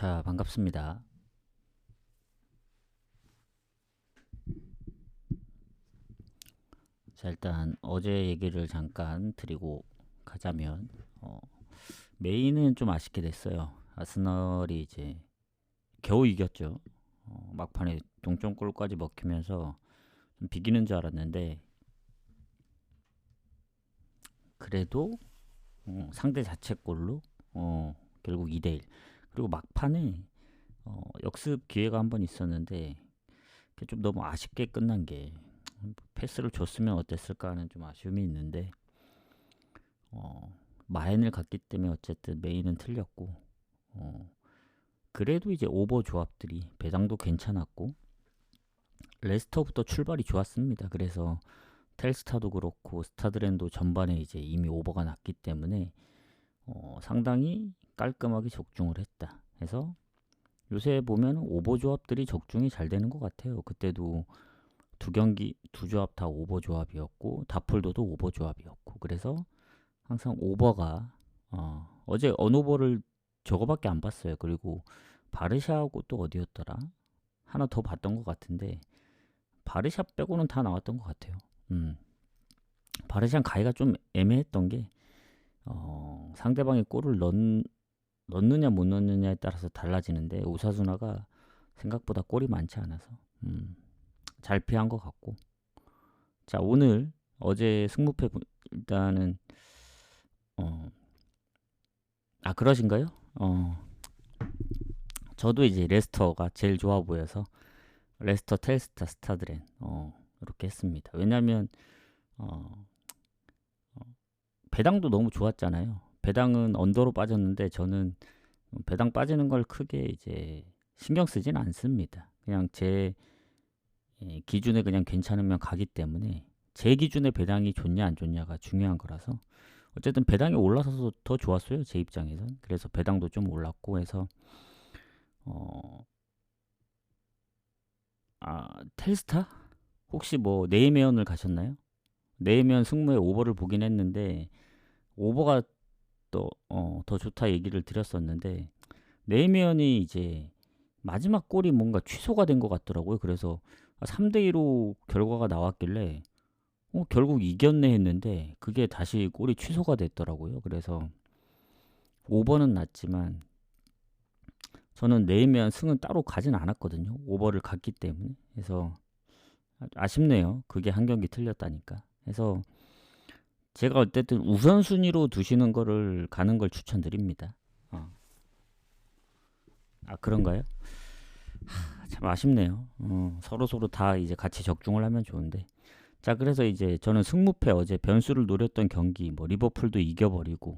자, 반갑습니다. 자, 일단 어제 얘기를 잠깐 드리고 가자면 메인은 좀 아쉽게 됐어요. 아스널이 이제 겨우 이겼죠. 막판에 동점골까지 먹히면서 좀 비기는 줄 알았는데 그래도 상대 자책골로 결국 2대1. 그리고 막판에 역습 기회가 한 번 있었는데 그게 좀 너무 아쉽게 끝난 게 패스를 줬으면 어땠을까 하는 좀 아쉬움이 있는데 마인을 갔기 때문에 어쨌든 메인은 틀렸고 그래도 이제 오버 조합들이 배당도 괜찮았고 레스터부터 출발이 좋았습니다. 그래서 텔스타도 그렇고 스타드랜도 전반에 이제 이미 오버가 났기 때문에 상당히 깔끔하게 적중을 했다. 해서 요새 보면 오버 조합들이 적중이 잘 되는 것 같아요. 그때도 두 경기 두 조합 다 오버 조합이었고 다폴도도 오버 조합이었고 그래서 항상 오버가 어제 언오버를 저거밖에 안 봤어요. 그리고 바르샤하고 또 어디였더라? 하나 더 봤던 것 같은데 바르샤 빼고는 다 나왔던 것 같아요. 바르샤는 가기가 좀 애매했던 게 상대방이 골을 넣느냐 못 넣느냐에 따라서 달라지는데 오사수나가 생각보다 골이 많지 않아서 잘 피한 것 같고 자 오늘 어제 승무패 일단은 그러신가요? 저도 이제 레스터가 제일 좋아 보여서 레스터, 텔스타, 스타드렌 이렇게 했습니다. 왜냐하면 어, 배당도 너무 좋았잖아요. 배당은 언더로 빠졌는데 저는 배당 빠지는 걸 크게 이제 신경 쓰진 않습니다. 그냥 제 기준에 그냥 괜찮으면 가기 때문에 제 기준에 배당이 좋냐 안 좋냐가 중요한 거라서 어쨌든 배당이 올라서서 더 좋았어요. 제 입장에선. 그래서 배당도 좀 올랐고 해서 텔스타? 혹시 뭐 네이메언을 가셨나요? 네이메언 승무의 오버를 보긴 했는데 오버가 또 더 좋다 얘기를 드렸었는데 네이메언이 이제 마지막 골이 뭔가 취소가 된 것 같더라고요. 그래서 3대2로 결과가 나왔길래 결국 이겼네 했는데 그게 다시 골이 취소가 됐더라고요. 그래서 오버는 났지만 저는 네이메언 승은 따로 가진 않았거든요. 오버를 갔기 때문에. 그래서 아쉽네요. 그게 한 경기 틀렸다니까. 그래서 제가 어쨌든 우선순위로 두시는 거를 가는 걸 추천드립니다. 그런가요? 참 아쉽네요. 서로 다 이제 같이 적중을 하면 좋은데. 자, 그래서 이제 저는 승무패 어제 변수를 노렸던 경기, 뭐 리버풀도 이겨버리고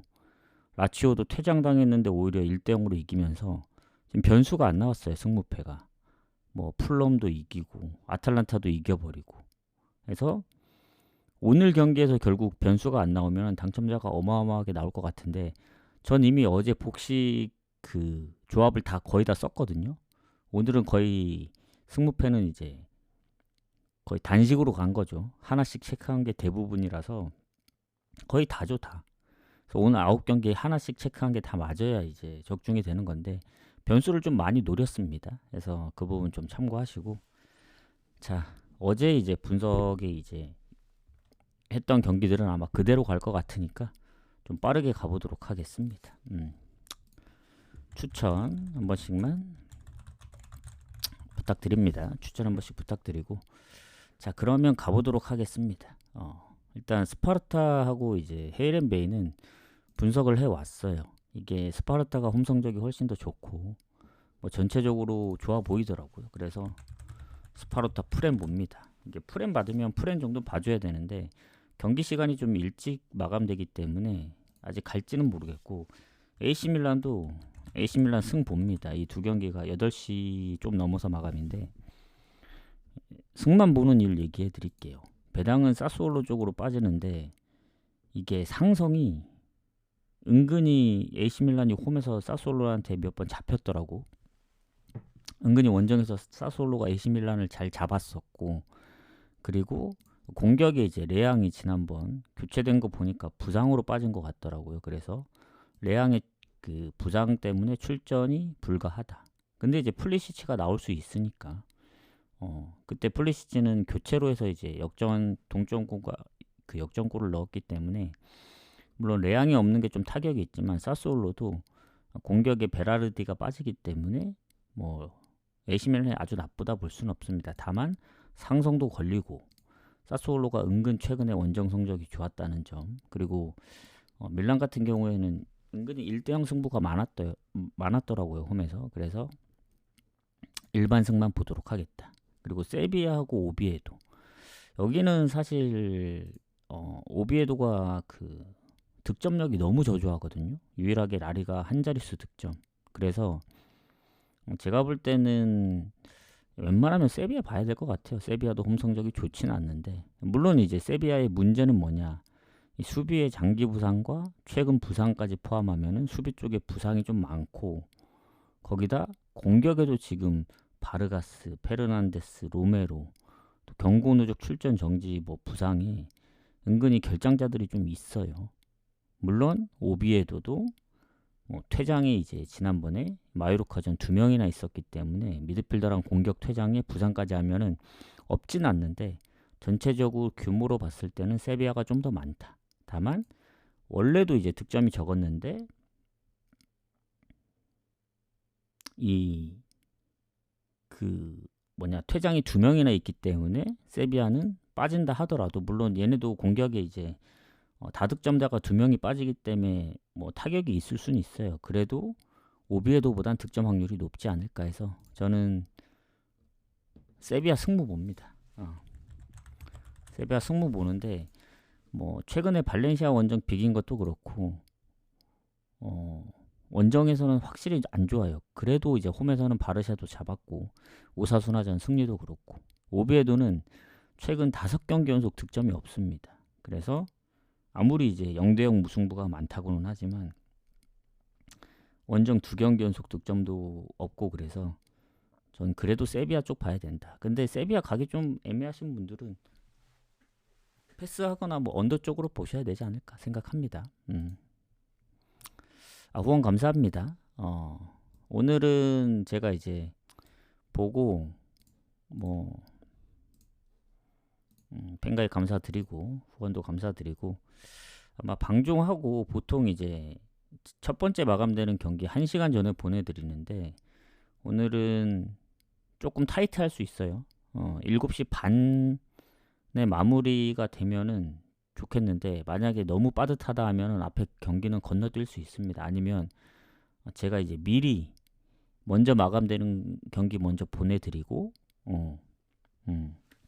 라치오도 퇴장당했는데 오히려 1대0으로 이기면서 지금 변수가 안 나왔어요. 승무패가. 뭐 풀럼도 이기고 아탈란타도 이겨버리고. 그래서 오늘 경기에서 결국 변수가 안 나오면 당첨자가 어마어마하게 나올 것 같은데 전 이미 어제 복식 그 조합을 다 거의 다 썼거든요. 오늘은 거의 승무패는 이제 거의 단식으로 간 거죠. 하나씩 체크한 게 대부분이라서 거의 다죠 다. 그래서 오늘 9경기에 하나씩 체크한 게 다 맞아야 이제 적중이 되는 건데 변수를 좀 많이 노렸습니다. 그래서 그 부분 좀 참고하시고 자 어제 이제 분석에 이제 했던 경기들은 아마 그대로 갈 것 같으니까 좀 빠르게 가보도록 하겠습니다. 추천 한 번씩만 부탁드립니다. 추천 한 번씩 부탁드리고 자 그러면 가보도록 하겠습니다. 일단 스파르타하고 이제 헤이렌베이는 분석을 해왔어요. 이게 스파르타가 홈 성적이 훨씬 더 좋고 뭐 전체적으로 좋아 보이더라고요. 그래서 스파르타 프렘 봅니다. 이게 프렘 받으면 프렘 정도 봐줘야 되는데 경기 시간이 좀 일찍 마감되기 때문에 아직 갈지는 모르겠고 AC 밀란 승 봅니다. 이 두 경기가 8시 좀 넘어서 마감인데 승만 보는 일 얘기해 드릴게요. 배당은 사스올로 쪽으로 빠지는데 이게 상성이 은근히 AC 밀란이 홈에서 사스올로한테 몇 번 잡혔더라고. 은근히 원정에서 사스올로가 AC 밀란을 잘 잡았었고 그리고 공격에 이제 레앙이 지난번 교체된 거 보니까 부상으로 빠진 것 같더라고요. 그래서 레앙의 그 부상 때문에 출전이 불가하다. 근데 이제 플리시치가 나올 수 있으니까 그때 플리시치는 교체로 해서 이제 동점골과 그 역전골을 넣었기 때문에 물론 레앙이 없는 게 좀 타격이 있지만 사스올로도 공격에 베라르디가 빠지기 때문에 뭐 AC 밀란이 아주 나쁘다 볼 수는 없습니다. 다만 상성도 걸리고 사스올로가 은근 최근에 원정 성적이 좋았다는 점, 그리고 밀란 같은 경우에는 은근히 1대0 승부가 많았더라고요, 홈에서. 그래서 일반승만 보도록 하겠다. 그리고 세비야하고 오비에도, 여기는 사실 오비에도가 그 득점력이 너무 저조하거든요. 유일하게 라리가 한 자릿수 득점. 그래서 제가 볼 때는 웬만하면 세비야 봐야 될 것 같아요. 세비야도 홈 성적이 좋지는 않는데, 물론 이제 세비야의 문제는 뭐냐, 이 수비의 장기 부상과 최근 부상까지 포함하면은 수비 쪽에 부상이 좀 많고, 거기다 공격에도 지금 바르가스, 페르난데스, 로메로, 또 경고 누적 출전 정지 뭐 부상이 은근히 결장자들이 좀 있어요. 물론 오비에도도 퇴장이 이제 지난번에 마요르카전 2명이나 있었기 때문에 미드필더랑 공격 퇴장에 부상까지 하면은 없진 않는데, 전체적으로 규모로 봤을 때는 세비야가 좀 더 많다. 다만 원래도 이제 득점이 적었는데 이 퇴장이 2명이나 있기 때문에 세비야는 빠진다 하더라도, 물론 얘네도 공격에 이제 다득점자가 2명이 빠지기 때문에 뭐 타격이 있을 수는 있어요. 그래도 오비에도보단 득점 확률이 높지 않을까 해서 저는 세비야 승부 봅니다. 세비야 승부 보는데, 뭐 최근에 발렌시아 원정 비긴 것도 그렇고 원정에서는 확실히 안 좋아요. 그래도 이제 홈에서는 바르샤도 잡았고, 오사수나전 승리도 그렇고, 오비에도는 최근 5경기 연속 득점이 없습니다. 그래서 아무리 이제 0대0 무승부가 많다고는 하지만 원정 2경기 연속 득점도 없고, 그래서 전 그래도 세비야 쪽 봐야 된다. 근데 세비야 가기 좀 애매하신 분들은 패스하거나 뭐 언더 쪽으로 보셔야 되지 않을까 생각합니다. 후원 감사합니다. 오늘은 제가 이제 보고 뭐 팬가입 감사드리고 후원도 감사드리고, 아마 방종하고 보통 이제 첫 번째 마감되는 경기 1시간 전에 보내드리는데, 오늘은 조금 타이트할 수 있어요. 7시 반에 마무리가 되면은 좋겠는데, 만약에 너무 빠듯하다 하면은 앞에 경기는 건너뛸 수 있습니다. 아니면 제가 이제 미리 먼저 마감되는 경기 먼저 보내드리고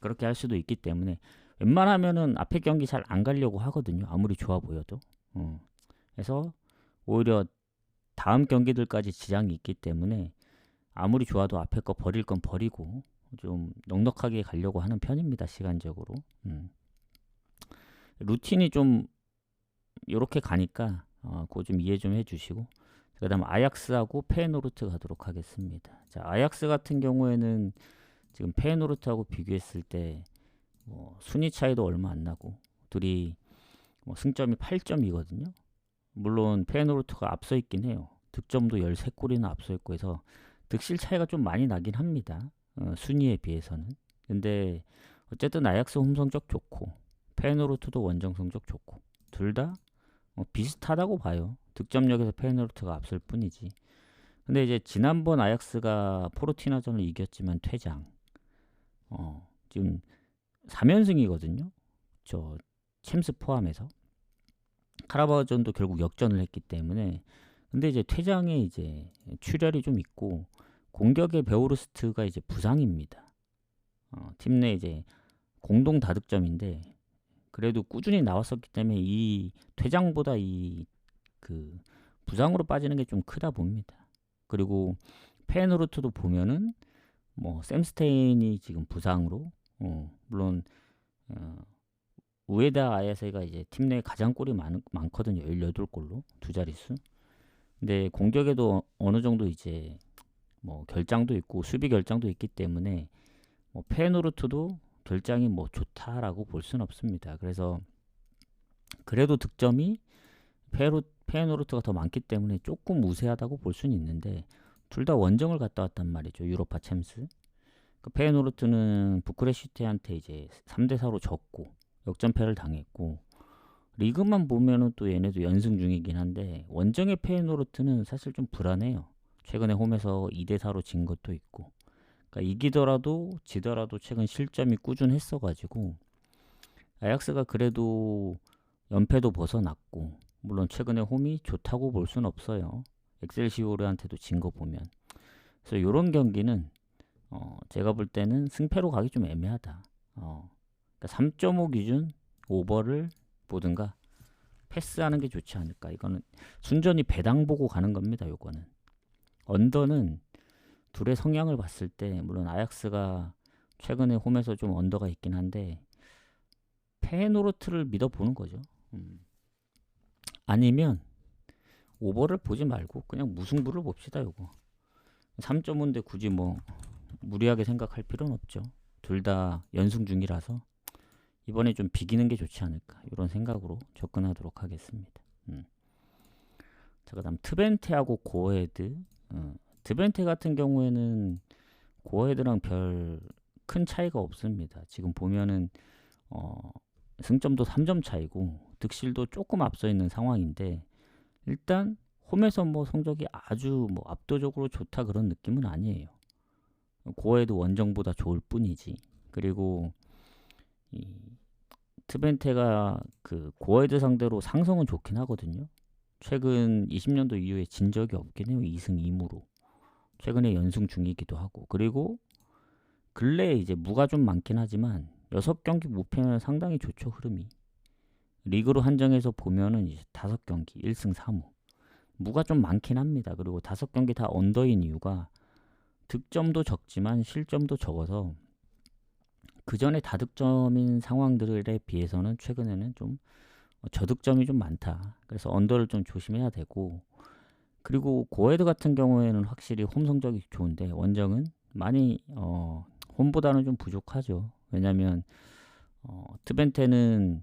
그렇게 할 수도 있기 때문에 웬만하면은 앞에 경기 잘 안 가려고 하거든요. 아무리 좋아 보여도. 그래서 오히려 다음 경기들까지 지장이 있기 때문에 아무리 좋아도 앞에 거 버릴 건 버리고 좀 넉넉하게 가려고 하는 편입니다. 시간적으로. 루틴이 좀 요렇게 가니까 그거 좀 이해 좀 해주시고, 그 다음 아약스하고 페노르트 가도록 하겠습니다. 자, 아약스 같은 경우에는 지금 페노르트하고 비교했을 때 순위 차이도 얼마 안 나고 둘이 승점이 8점이거든요. 물론 페노르트가 앞서 있긴 해요. 득점도 13골이나 앞서 있고 해서 득실 차이가 좀 많이 나긴 합니다. 순위에 비해서는. 근데 어쨌든 아약스 홈 성적 좋고 페노르트도 원정 성적 좋고, 둘 다 비슷하다고 봐요. 득점력에서 페노르트가 앞설 뿐이지. 근데 이제 지난번 아약스가 포르티나전을 이겼지만 퇴장. 지금 3연승이거든요. 저 챔스 포함해서. 카라바오전도 결국 역전을 했기 때문에. 근데 이제 퇴장에 이제 출혈이 좀 있고, 공격의 베오르스트가 이제 부상입니다. 팀 내 이제 공동 다득점인데, 그래도 꾸준히 나왔었기 때문에 이 퇴장보다 이 그 부상으로 빠지는 게 좀 크다 봅니다. 그리고 페노르트도 보면은 뭐 샘스테인이 지금 부상으로, 물론 우에다 아야세가 이제 팀 내에 가장 골이 많거든요. 18골로 두 자릿수. 근데 공격에도 어느 정도 이제 뭐 결장도 있고 수비 결장도 있기 때문에 페노르트도 결장이 뭐 좋다라고 볼 수는 없습니다. 그래서 그래도 득점이 페이노르트가 더 많기 때문에 조금 우세하다고 볼 수는 있는데 둘 다 원정을 갔다 왔단 말이죠. 유로파 챔스. 그 페이노르트는 부쿠레슈티한테 이제 3대4로 졌고 역전패를 당했고 리그만 보면은 또 얘네도 연승 중이긴 한데 원정의 페이노르트는 사실 좀 불안해요. 최근에 홈에서 2대4로 진 것도 있고 그러니까 이기더라도 지더라도 최근 실점이 꾸준했어가지고 아약스가 그래도 연패도 벗어났고 물론 최근에 홈이 좋다고 볼 수는 없어요. 엑셀시오르한테도 진 거 보면 그래서 이런 경기는 제가 볼 때는 승패로 가기 좀 애매하다. 그러니까 3.5 기준 오버를 보든가 패스하는 게 좋지 않을까. 이거는 순전히 배당 보고 가는 겁니다. 요거는 언더는 둘의 성향을 봤을 때 물론 아약스가 최근에 홈에서 좀 언더가 있긴 한데 페노르트를 믿어보는 거죠. 아니면 오버를 보지 말고 그냥 무승부를 봅시다. 요거 3.5인데 굳이 뭐 무리하게 생각할 필요는 없죠. 둘 다 연승 중이라서 이번에 좀 비기는 게 좋지 않을까 이런 생각으로 접근하도록 하겠습니다. 자, 그다음 트벤테하고 고헤드. 트벤테 같은 경우에는 고헤드랑 별 큰 차이가 없습니다. 지금 보면은 승점도 3점 차이고 득실도 조금 앞서 있는 상황인데 일단 홈에서 뭐 성적이 아주 뭐 압도적으로 좋다 그런 느낌은 아니에요. 고헤드 원정보다 좋을 뿐이지. 그리고 이 트벤테가 그 고헤드 상대로 상성은 좋긴 하거든요. 최근 20년도 이후에 진 적이 없긴 해요. 2승 2무로. 최근에 연승 중이기도 하고. 그리고 근래에 이제 무가 좀 많긴 하지만 6경기 무패는 상당히 좋죠. 흐름이. 리그로 한정해서 보면은 이제 5경기 1승 3무. 무가 좀 많긴 합니다. 그리고 5경기 다 언더인 이유가 득점도 적지만 실점도 적어서 그 전에 다득점인 상황들에 비해서는 최근에는 좀 저득점이 좀 많다. 그래서 언더를 좀 조심해야 되고 그리고 고헤드 같은 경우에는 확실히 홈 성적이 좋은데 원정은 많이 홈보다는 좀 부족하죠. 왜냐면 트벤테는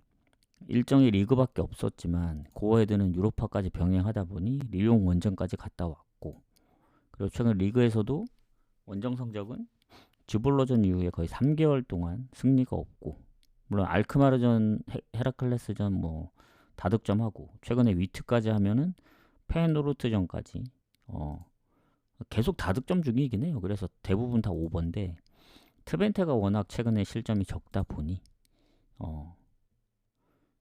일정이 리그밖에 없었지만 고헤드는 유로파까지 병행하다 보니 리옹 원정까지 갔다 왔고 그리고 최근 리그에서도 원정 성적은 즈볼러전 이후에 거의 3개월 동안 승리가 없고 물론 알크마르전, 헤라클레스전 뭐 다득점하고 최근에 위트까지 하면은 페노르트전까지 계속 다득점 중이긴 해요. 그래서 대부분 다 오버인데 트벤테가 워낙 최근에 실점이 적다 보니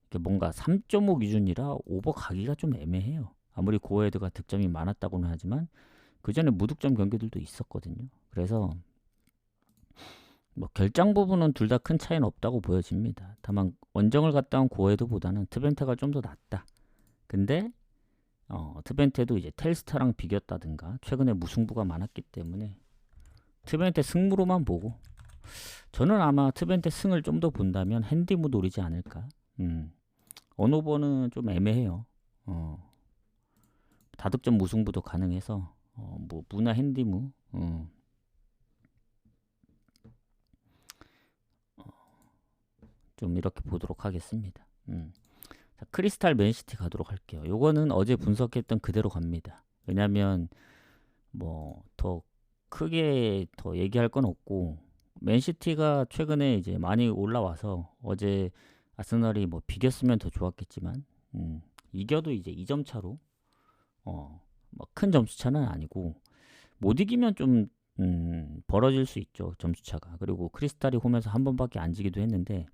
이게 뭔가 3.5 기준이라 오버 가기가 좀 애매해요. 아무리 고헤드가 득점이 많았다고는 하지만 그 전에 무득점 경기들도 있었거든요. 그래서 뭐 결장 부분은 둘 다 큰 차이는 없다고 보여집니다. 다만 원정을 갔다 온 고헤드보다는 트벤테가 좀 더 낫다. 근데 트벤테도 이제 텔스타랑 비겼다든가 최근에 무승부가 많았기 때문에 트벤테 승무로만 보고 저는 아마 트벤테 승을 좀 더 본다면 핸디무 노리지 않을까. 언오버는 좀 애매해요. 다득점 무승부도 가능해서 뭐 무나 핸디무 좀 이렇게 보도록 하겠습니다. 자, 크리스탈 맨시티 가도록 할게요. 요거는 어제 분석했던 그대로 갑니다. 왜냐면 뭐 더 크게 더 얘기할 건 없고 맨시티가 최근에 이제 많이 올라와서 어제 아스널이 뭐 비겼으면 더 좋았겠지만 이겨도 이제 2점 차로 뭐 큰 점수 차는 아니고 못 이기면 좀 벌어질 수 있죠. 점수 차가. 그리고 크리스탈이 홈에서 한 번밖에 안 지기도 했는데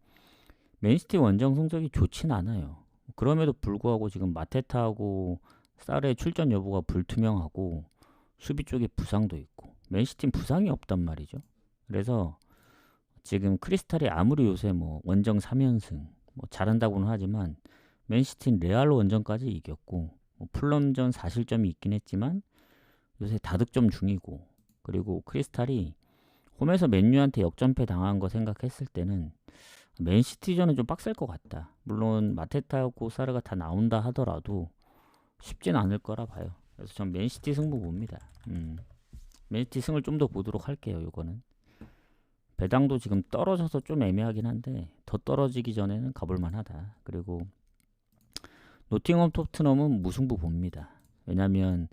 맨시티 원정 성적이 좋진 않아요. 그럼에도 불구하고 지금 마테타하고 사르의 출전 여부가 불투명하고 수비 쪽에 부상도 있고 맨시티는 부상이 없단 말이죠. 그래서 지금 크리스탈이 아무리 요새 뭐 원정 3연승 뭐 잘한다고는 하지만 맨시티는 레알 원정까지 이겼고 뭐 풀럼전 4실점이 있긴 했지만 요새 다득점 중이고 그리고 크리스탈이 홈에서 맨유한테 역전패 당한 거 생각했을 때는 맨시티전은 좀 빡셀 것 같다. 물론 마테타하고 사르가 다 나온다 하더라도 쉽진 않을 거라 봐요. 그래서 전 맨시티 승부 봅니다. 맨시티 승을 좀 더 보도록 할게요. 요거는 배당도 지금 떨어져서 좀 애매하긴 한데 더 떨어지기 전에는 가볼 만하다. 그리고 노팅엄 토트넘은 무승부 봅니다. 왜냐면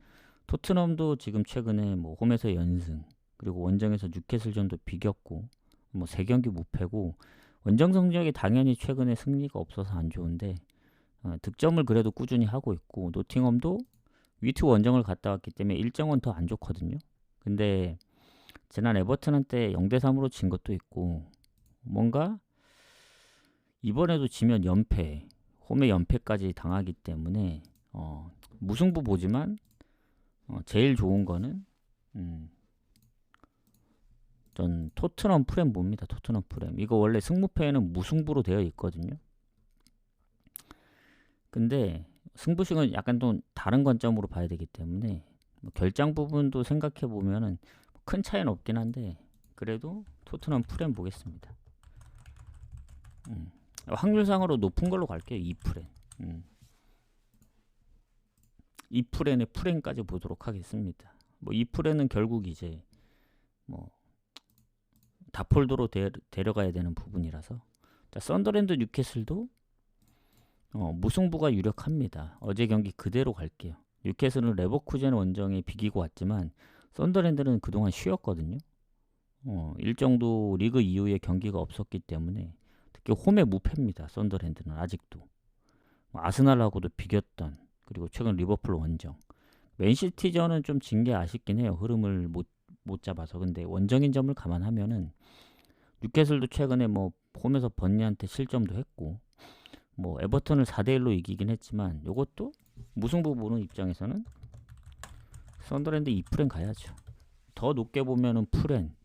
토트넘도 지금 최근에 뭐 홈에서 연승, 그리고 원정에서 뉴캐슬전도 비겼고 뭐 3경기 무패고, 원정 성적이 당연히 최근에 승리가 없어서 안 좋은데 득점을 그래도 꾸준히 하고 있고, 노팅엄도 위투 원정을 갔다 왔기 때문에 일정은 더 안 좋거든요. 근데 지난 에버튼한테 0대3으로 진 것도 있고, 뭔가 이번에도 지면 연패, 홈에 연패까지 당하기 때문에 무승부 보지만 제일 좋은 거는 전 토트넘 프렘 봅니다. 토트넘 프렘. 이거 원래 승무패에는 무승부로 되어 있거든요. 근데 승부식은 약간 또 다른 관점으로 봐야 되기 때문에 뭐 결장 부분도 생각해 보면은 큰 차이는 없긴 한데, 그래도 토트넘 프렘 보겠습니다. 확률상으로 높은 걸로 갈게요. 2프렌. 2프렌의 프렌까지 보도록 하겠습니다. 뭐 2프렌은 결국 이제 뭐 다폴도로 데려가야 되는 부분이라서. 자, 썬더랜드 뉴캐슬도 무승부가 유력합니다. 어제 경기 그대로 갈게요. 뉴캐슬은 레버쿠젠 원정에 비기고 왔지만 썬더랜드는 그동안 쉬었거든요. 일정도 리그 이후에 경기가 없었기 때문에 특히 홈에 무패입니다. 썬더랜드는 아직도. 아스날하고도 비겼던, 그리고 최근 리버풀 원정. 맨시티전은 좀 진 게 아쉽긴 해요. 흐름을 못 잡아서. 근데 원정인 점을 감안하면은 뉴캐슬도 최근에 뭐 홈에서 번니한테 실점도 했고, 뭐 에버턴을 4대1로 이기긴 했지만 요것도 무승부 보는 입장에서는 썬더랜드 2프렌 가야죠. 더 높게 보면은 프렌,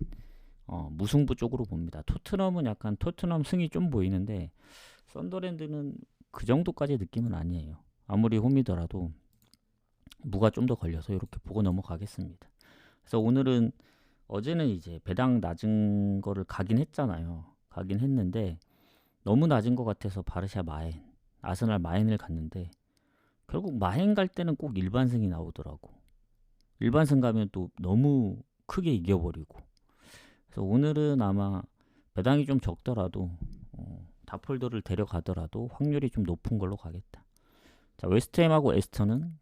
무승부 쪽으로 봅니다. 토트넘은 약간 토트넘 승이 좀 보이는데 썬더랜드는 그 정도까지 느낌은 아니에요. 아무리 홈이더라도 무가 좀 더 걸려서 이렇게 보고 넘어가겠습니다. 그래서 오늘은, 어제는 이제 배당 낮은 거를 가긴 했잖아요. 가긴 했는데 너무 낮은 것 같아서 바르샤 마엔, 아스날 마엔을 갔는데 결국 마엔 갈 때는 꼭 일반승이 나오더라고. 일반승 가면 또 너무 크게 이겨버리고. 그래서 오늘은 아마 배당이 좀 적더라도 다폴더를 데려가더라도 확률이 좀 높은 걸로 가겠다. 자, 웨스트햄하고 에스턴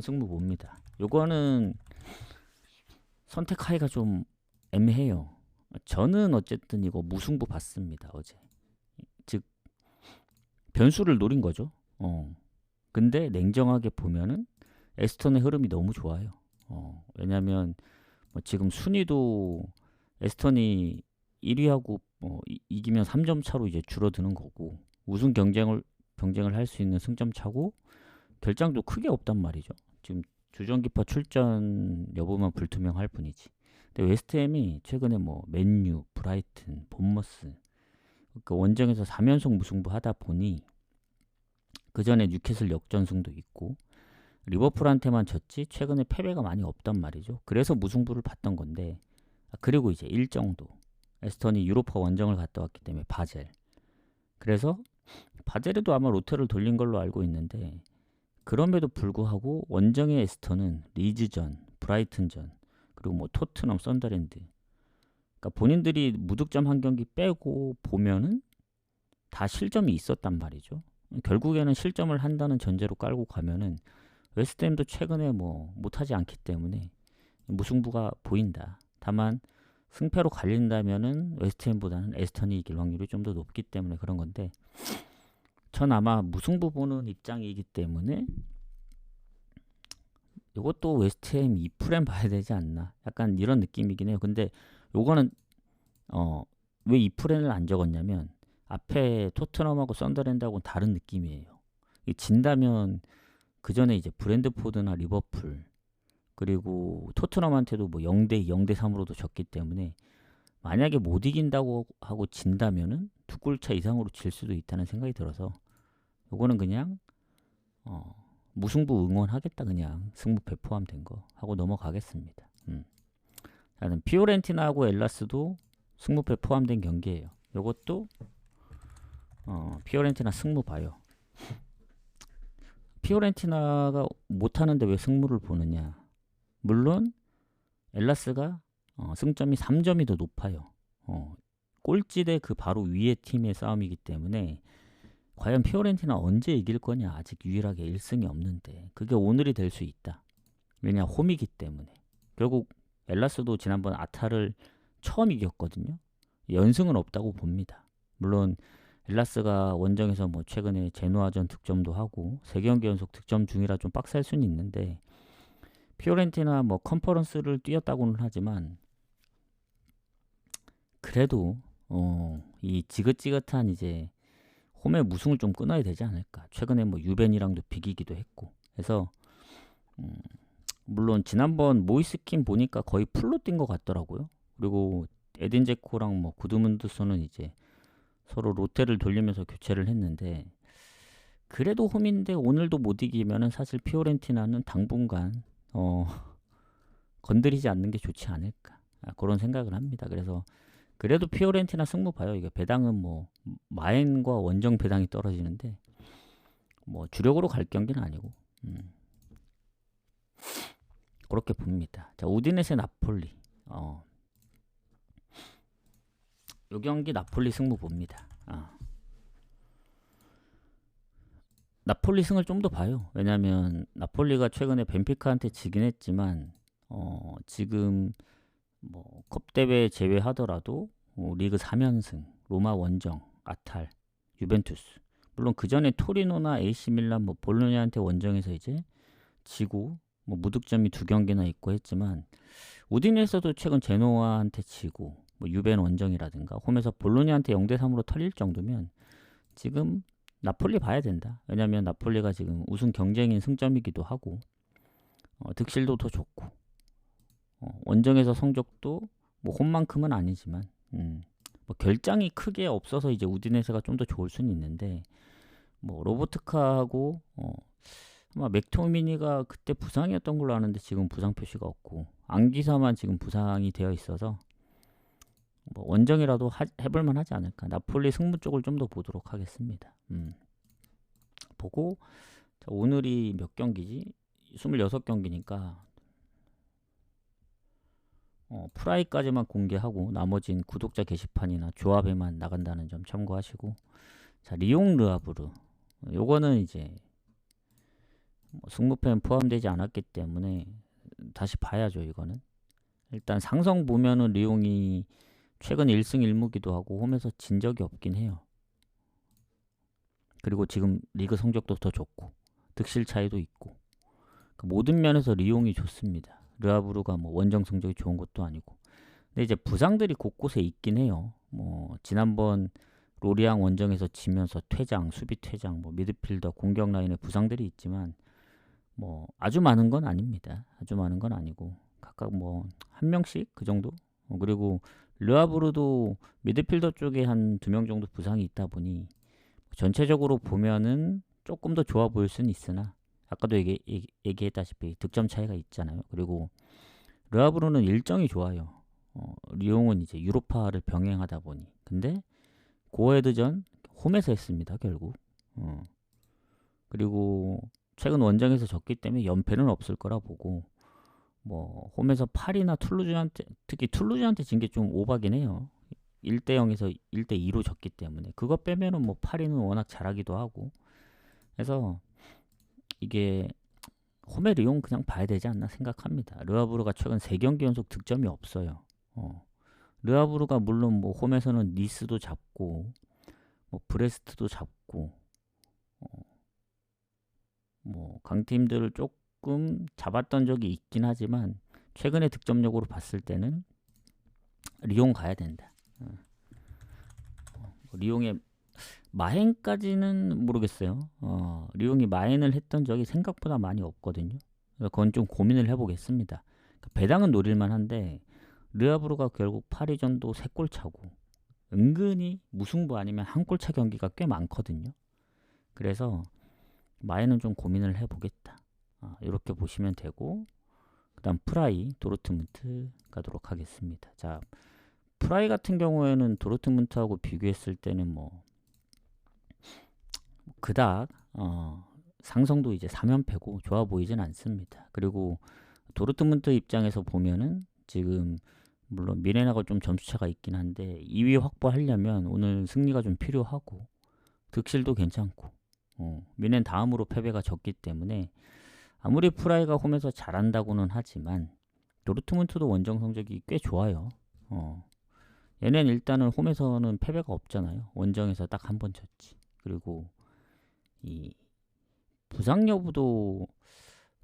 승부 봅니다. 요거는 선택하기가 좀 애매해요. 저는 어쨌든 이거 무승부 봤습니다. 어제. 즉 변수를 노린 거죠. 근데 냉정하게 보면은 에스턴의 흐름이 너무 좋아요. 왜냐면 뭐 지금 순위도 에스턴이 1위하고 이기면 3점 차로 이제 줄어드는 거고, 우승 경쟁을 할 수 있는 승점 차고, 결장도 크게 없단 말이죠. 지금 주전기파 출전 여부만 불투명할 뿐이지. 근데 웨스트햄이 최근에 뭐 맨유, 브라이튼, 본머스, 그러니까 원정에서 3연속 무승부 하다 보니 그 전에 뉴캐슬 역전승도 있고 리버풀한테만 졌지 최근에 패배가 많이 없단 말이죠. 그래서 무승부를 봤던 건데, 그리고 이제 일정도 에스턴이 유로파 원정을 갔다 왔기 때문에 바젤. 그래서 바젤에도 아마 로테를 돌린 걸로 알고 있는데, 그럼에도 불구하고 원정의 에스턴은 리즈전, 브라이튼전, 그리고 뭐 토트넘, 썬더랜드, 그러니까 본인들이 무득점 한 경기 빼고 보면은 다 실점이 있었단 말이죠. 결국에는 실점을 한다는 전제로 깔고 가면은 웨스트햄도 최근에 뭐 못하지 않기 때문에 무승부가 보인다. 다만 승패로 갈린다면은 웨스트햄보다는 에스턴이 이길 확률이 좀 더 높기 때문에 그런 건데, 전 아마 무승부 보는 입장이기 때문에 이것도 웨스트햄 2프렘 봐야 되지 않나, 약간 이런 느낌이긴 해요. 근데 요거는 왜 2프렘을 안 적었냐면 앞에 토트넘하고 썬더랜드하고는 다른 느낌이에요. 진다면 그 전에 이제 브랜드포드나 리버풀, 그리고 토트넘한테도 뭐 0대2, 0대3으로도 졌기 때문에 만약에 못 이긴다고 하고 진다면은 두 골차 이상으로 질 수도 있다는 생각이 들어서 요거는 그냥 무승부 응원하겠다, 그냥 승부패 포함된 거 하고 넘어가겠습니다. 다음 피오렌티나하고 엘라스도 승부패 포함된 경기예요. 요것도 피오렌티나 승부 봐요. 피오렌티나가 못하는데 왜 승부를 보느냐. 물론 엘라스가 승점이 3점이 더 높아요. 꼴찌대 그 바로 위에 팀의 싸움이기 때문에 과연 피오렌티나 언제 이길 거냐? 아직 유일하게 1승이 없는데 그게 오늘이 될 수 있다. 왜냐? 홈이기 때문에. 결국 엘라스도 지난번 아타를 처음 이겼거든요. 연승은 없다고 봅니다. 물론 엘라스가 원정에서 뭐 최근에 제노아전 득점도 하고 3경기 연속 득점 중이라 좀 빡셀 수는 있는데 피오렌티나 뭐 컨퍼런스를 뛰었다고는 하지만 그래도 이 지긋지긋한 이제 홈의 무승을 좀 끊어야 되지 않을까. 최근에 뭐 유벤이랑도 비기기도 했고. 그래서 물론 지난번 모이스킨 보니까 거의 풀로 뛴 것 같더라고요. 그리고 에딘 제코랑 뭐 구드문드손은 이제 서로 로테를 돌리면서 교체를 했는데 그래도 홈인데 오늘도 못 이기면은 사실 피오렌티나는 당분간 건드리지 않는 게 좋지 않을까. 그런 생각을 합니다. 그래서 그래도 피오렌티나 승부 봐요. 이게 배당은 뭐 마엔과 원정 배당이 떨어지는데 뭐 주력으로 갈 경기는 아니고 그렇게 봅니다. 자, 우디네세 나폴리. 요 경기 나폴리 승부 봅니다. 나폴리 승을 좀 더 봐요. 왜냐면 나폴리가 최근에 벤피카한테 지긴 했지만 지금 뭐 컵대회 제외하더라도 리그 3연승, 로마 원정, 아탈, 유벤투스. 물론 그 전에 토리노나 AC 밀란, 뭐 볼로냐한테 원정에서 이제 지고 뭐 무득점이 2경기나 있고 했지만 우디네에서도 최근 제노아한테 지고 뭐 유벤 원정이라든가 홈에서 볼로냐한테 0대3으로 털릴 정도면 지금 나폴리 봐야 된다. 왜냐면 나폴리가 지금 우승 경쟁인 승점이기도 하고 득실도 더 좋고 원정에서 성적도 뭐 홈만큼은 아니지만 뭐 결장이 크게 없어서 이제 우디네세가 좀 더 좋을 수는 있는데 뭐 로보트카하고 아마 맥토미니가 그때 부상이었던 걸로 아는데 지금 부상 표시가 없고 안기사만 지금 부상이 되어 있어서 뭐 원정이라도 해볼만 하지 않을까. 나폴리 승부 쪽을 좀 더 보도록 하겠습니다. 보고 자, 오늘이 몇 경기지? 26경기니까 프라이까지만 공개하고 나머진 구독자 게시판이나 조합에만 나간다는 점 참고하시고 자, 리옹 르아브르 요거는 이제 뭐 승무패는 포함되지 않았기 때문에 다시 봐야죠. 이거는 일단 상성 보면은 리옹이 최근 1승 1무기도 하고 홈에서 진 적이 없긴 해요. 그리고 지금 리그 성적도 더 좋고 득실 차이도 있고 모든 면에서 리옹이 좋습니다. 르아브르가 뭐 원정 성적이 좋은 것도 아니고 근데 이제 부상들이 곳곳에 있긴 해요. 뭐 지난번 로리앙 원정에서 지면서 퇴장, 수비 퇴장, 뭐 미드필더 공격 라인에 부상들이 있지만 뭐 아주 많은 건 아닙니다. 아주 많은 건 아니고 각각 뭐 한 명씩 그 정도. 그리고 르아브르도 미드필더 쪽에 한 2명 정도 부상이 있다 보니 전체적으로 보면은 조금 더 좋아 보일 수는 있으나 아까도 얘기했다시피 득점 차이가 있잖아요. 그리고 르아브르는 일정이 좋아요. 리옹은 이제 유로파를 병행하다 보니 근데 고헤드전 홈에서 했습니다. 결국 그리고 최근 원정에서 졌기 때문에 연패는 없을 거라 보고 뭐 홈에서 파리나 툴루즈한테 특히 툴루즈한테 진 게 좀 오바긴 해요. 1대0에서 1대2로 졌기 때문에 그거 빼면은 뭐 파리는 워낙 잘하기도 하고 그래서 이게 홈의 리옹 그냥 봐야 되지 않나 생각합니다. 르아브르가 최근 3경기 연속 득점이 없어요. 르아브르가 물론 뭐 홈에서는 니스도 잡고 뭐 브레스트도 잡고 뭐 강팀들을 조금 잡았던 적이 있긴 하지만 최근의 득점력으로 봤을 때는 리옹 가야 된다. 리옹의 마행까지는 모르겠어요. 리옹이 마행을 했던 적이 생각보다 많이 없거든요. 그건 좀 고민을 해보겠습니다. 배당은 노릴만 한데 르아브르가 결국 파리전도 3골 차고 은근히 무승부 아니면 1골 차 경기가 꽤 많거든요. 그래서 마에는 좀 고민을 해보겠다. 이렇게 보시면 되고 그 다음 프라이 도르트문트 가도록 하겠습니다. 자, 프라이 같은 경우에는 도르트문트하고 비교했을 때는 뭐 그닥 상성도 이제 3연패고 좋아 보이진 않습니다. 그리고 도르트문트 입장에서 보면은 지금 물론 미네나가 좀 점수차가 있긴 한데 2위 확보하려면 오늘 승리가 좀 필요하고 득실도 괜찮고 미넨 다음으로 패배가 적기 때문에 아무리 프라이가 홈에서 잘한다고는 하지만 도르트문트도 원정 성적이 꽤 좋아요. 얘는 일단은 홈에서는 패배가 없잖아요. 원정에서 딱 한 번 졌지. 그리고 이 부상 여부도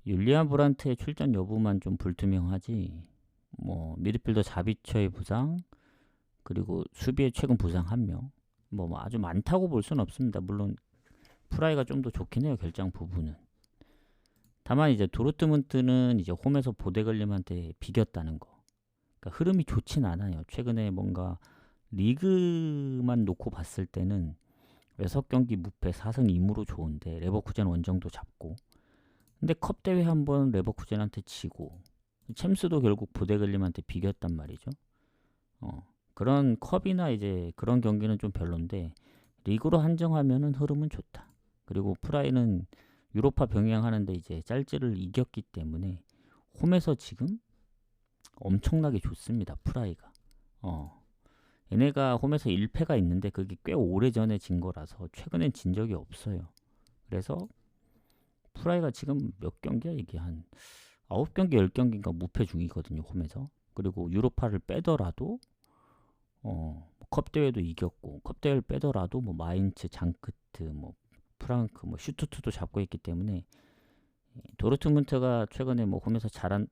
율리안 브란트의 출전 여부만 좀 불투명하지. 뭐 미드필더 자비처의 부상, 그리고 수비에 최근 부상 한 명. 뭐 아주 많다고 볼 수는 없습니다. 물론 프라이가 좀 더 좋긴 해요. 결장 부분은. 다만 이제 도르트문트는 이제 홈에서 보데글림한테 비겼다는 거. 그러니까 흐름이 좋진 않아요. 최근에 뭔가 리그만 놓고 봤을 때는 6경기 무패 4승 2무로 좋은데 레버쿠젠 원정도 잡고, 근데 컵 대회 한번 레버쿠젠한테 지고 챔스도 결국 보데글림한테 비겼단 말이죠. 그런 컵이나 이제 그런 경기는 좀 별론데 리그로 한정하면은 흐름은 좋다. 그리고 프라이는 유로파 병행하는데 이제 짤즈를 이겼기 때문에 홈에서 지금 엄청나게 좋습니다. 프라이가. 얘네가 홈에서 1패가 있는데 그게 꽤 오래전에 진 거라서 최근엔 진 적이 없어요. 그래서 프라이가 지금 몇 경기야 이게 한 9경기 10경기인가 무패 중이거든요. 홈에서. 그리고 유로파를 빼더라도 컵 대회도 이겼고, 컵 대회를 빼더라도 뭐 마인츠, 장크트, 뭐 프랑크, 뭐 슈투트도 잡고 있기 때문에 도르트문트가 최근에 뭐 홈에서 잘한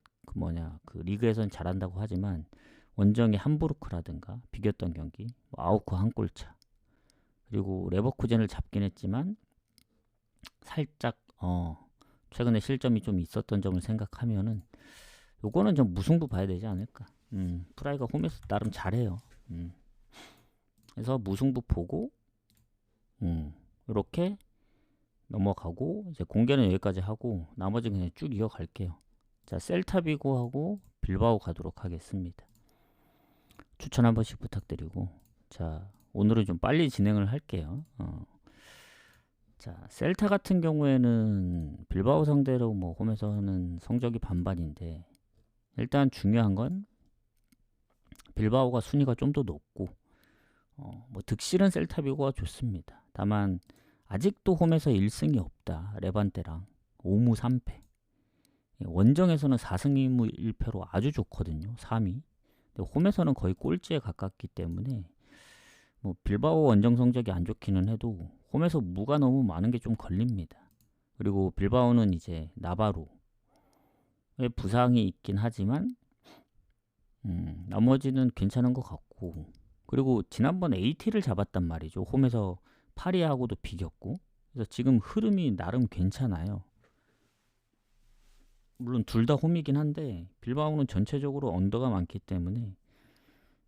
그 리그에서는 잘한다고 하지만 원정의 함부르크라든가 비겼던 경기, 뭐 아우크 한 골차, 그리고 레버쿠젠을 잡긴 했지만 살짝 최근에 실점이 좀 있었던 점을 생각하면은 요거는 좀 무승부 봐야 되지 않을까. 프라이가 홈에서 나름 잘해요. 그래서 무승부 보고 이렇게 넘어가고, 이제 공개는 여기까지 하고 나머지 그냥 쭉 이어갈게요. 자, 셀타비고하고 빌바오 가도록 하겠습니다. 추천 한 번씩 부탁드리고, 자, 오늘은 좀 빨리 진행을 할게요. 자, 셀타 같은 경우에는 빌바오 상대로 뭐 홈에서는 성적이 반반인데, 일단 중요한 건 빌바오가 순위가 좀 더 높고 뭐 득실은 셀타비고가 좋습니다. 다만 아직도 홈에서 1승이 없다. 레반테랑 5무 3패. 원정에서는 4승 2무 1패로 아주 좋거든요. 3위. 근데 홈에서는 거의 꼴찌에 가깝기 때문에 뭐 빌바오 원정 성적이 안 좋기는 해도 홈에서 무가 너무 많은 게 좀 걸립니다. 그리고 빌바오는 이제 나바로의 부상이 있긴 하지만 나머지는 괜찮은 것 같고, 그리고 지난번 AT를 잡았단 말이죠. 홈에서 파리하고도 비겼고, 그래서 지금 흐름이 나름 괜찮아요. 물론 둘 다 홈이긴 한데 빌바오는 전체적으로 언더가 많기 때문에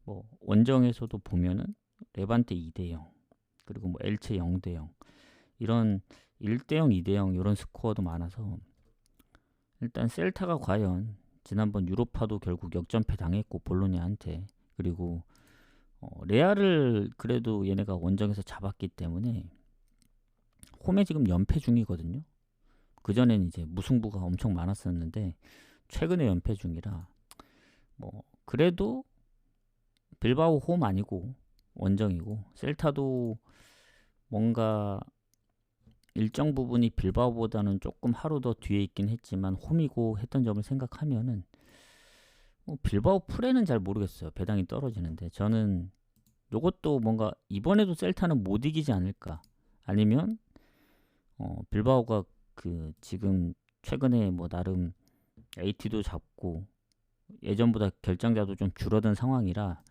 뭐 원정에서도 보면은 레반테 2대0, 그리고 뭐 엘체 0대0, 이런 1대0, 2대0 이런 스코어도 많아서 일단 셀타가 과연 지난번 유로파도 결국 역전패 당했고 볼로냐한테, 그리고 레알을 그래도 얘네가 원정에서 잡았기 때문에 홈에 지금 연패 중이거든요. 그전엔 이제 무승부가 엄청 많았었는데 최근에 연패 중이라 뭐 그래도 빌바오 홈 아니고 원정이고, 셀타도 뭔가 일정 부분이 빌바오보다는 조금 하루 더 뒤에 있긴 했지만 홈이고 했던 점을 생각하면은 뭐 빌바오 프레는 잘 모르겠어요. 배당이 떨어지는데 저는 요것도 뭔가 이번에도 셀타는 못 이기지 않을까, 아니면 빌바오가 그 지금 최근에 뭐 나름 AT도 잡고 예전보다 결장자도 좀 줄어든 상황이라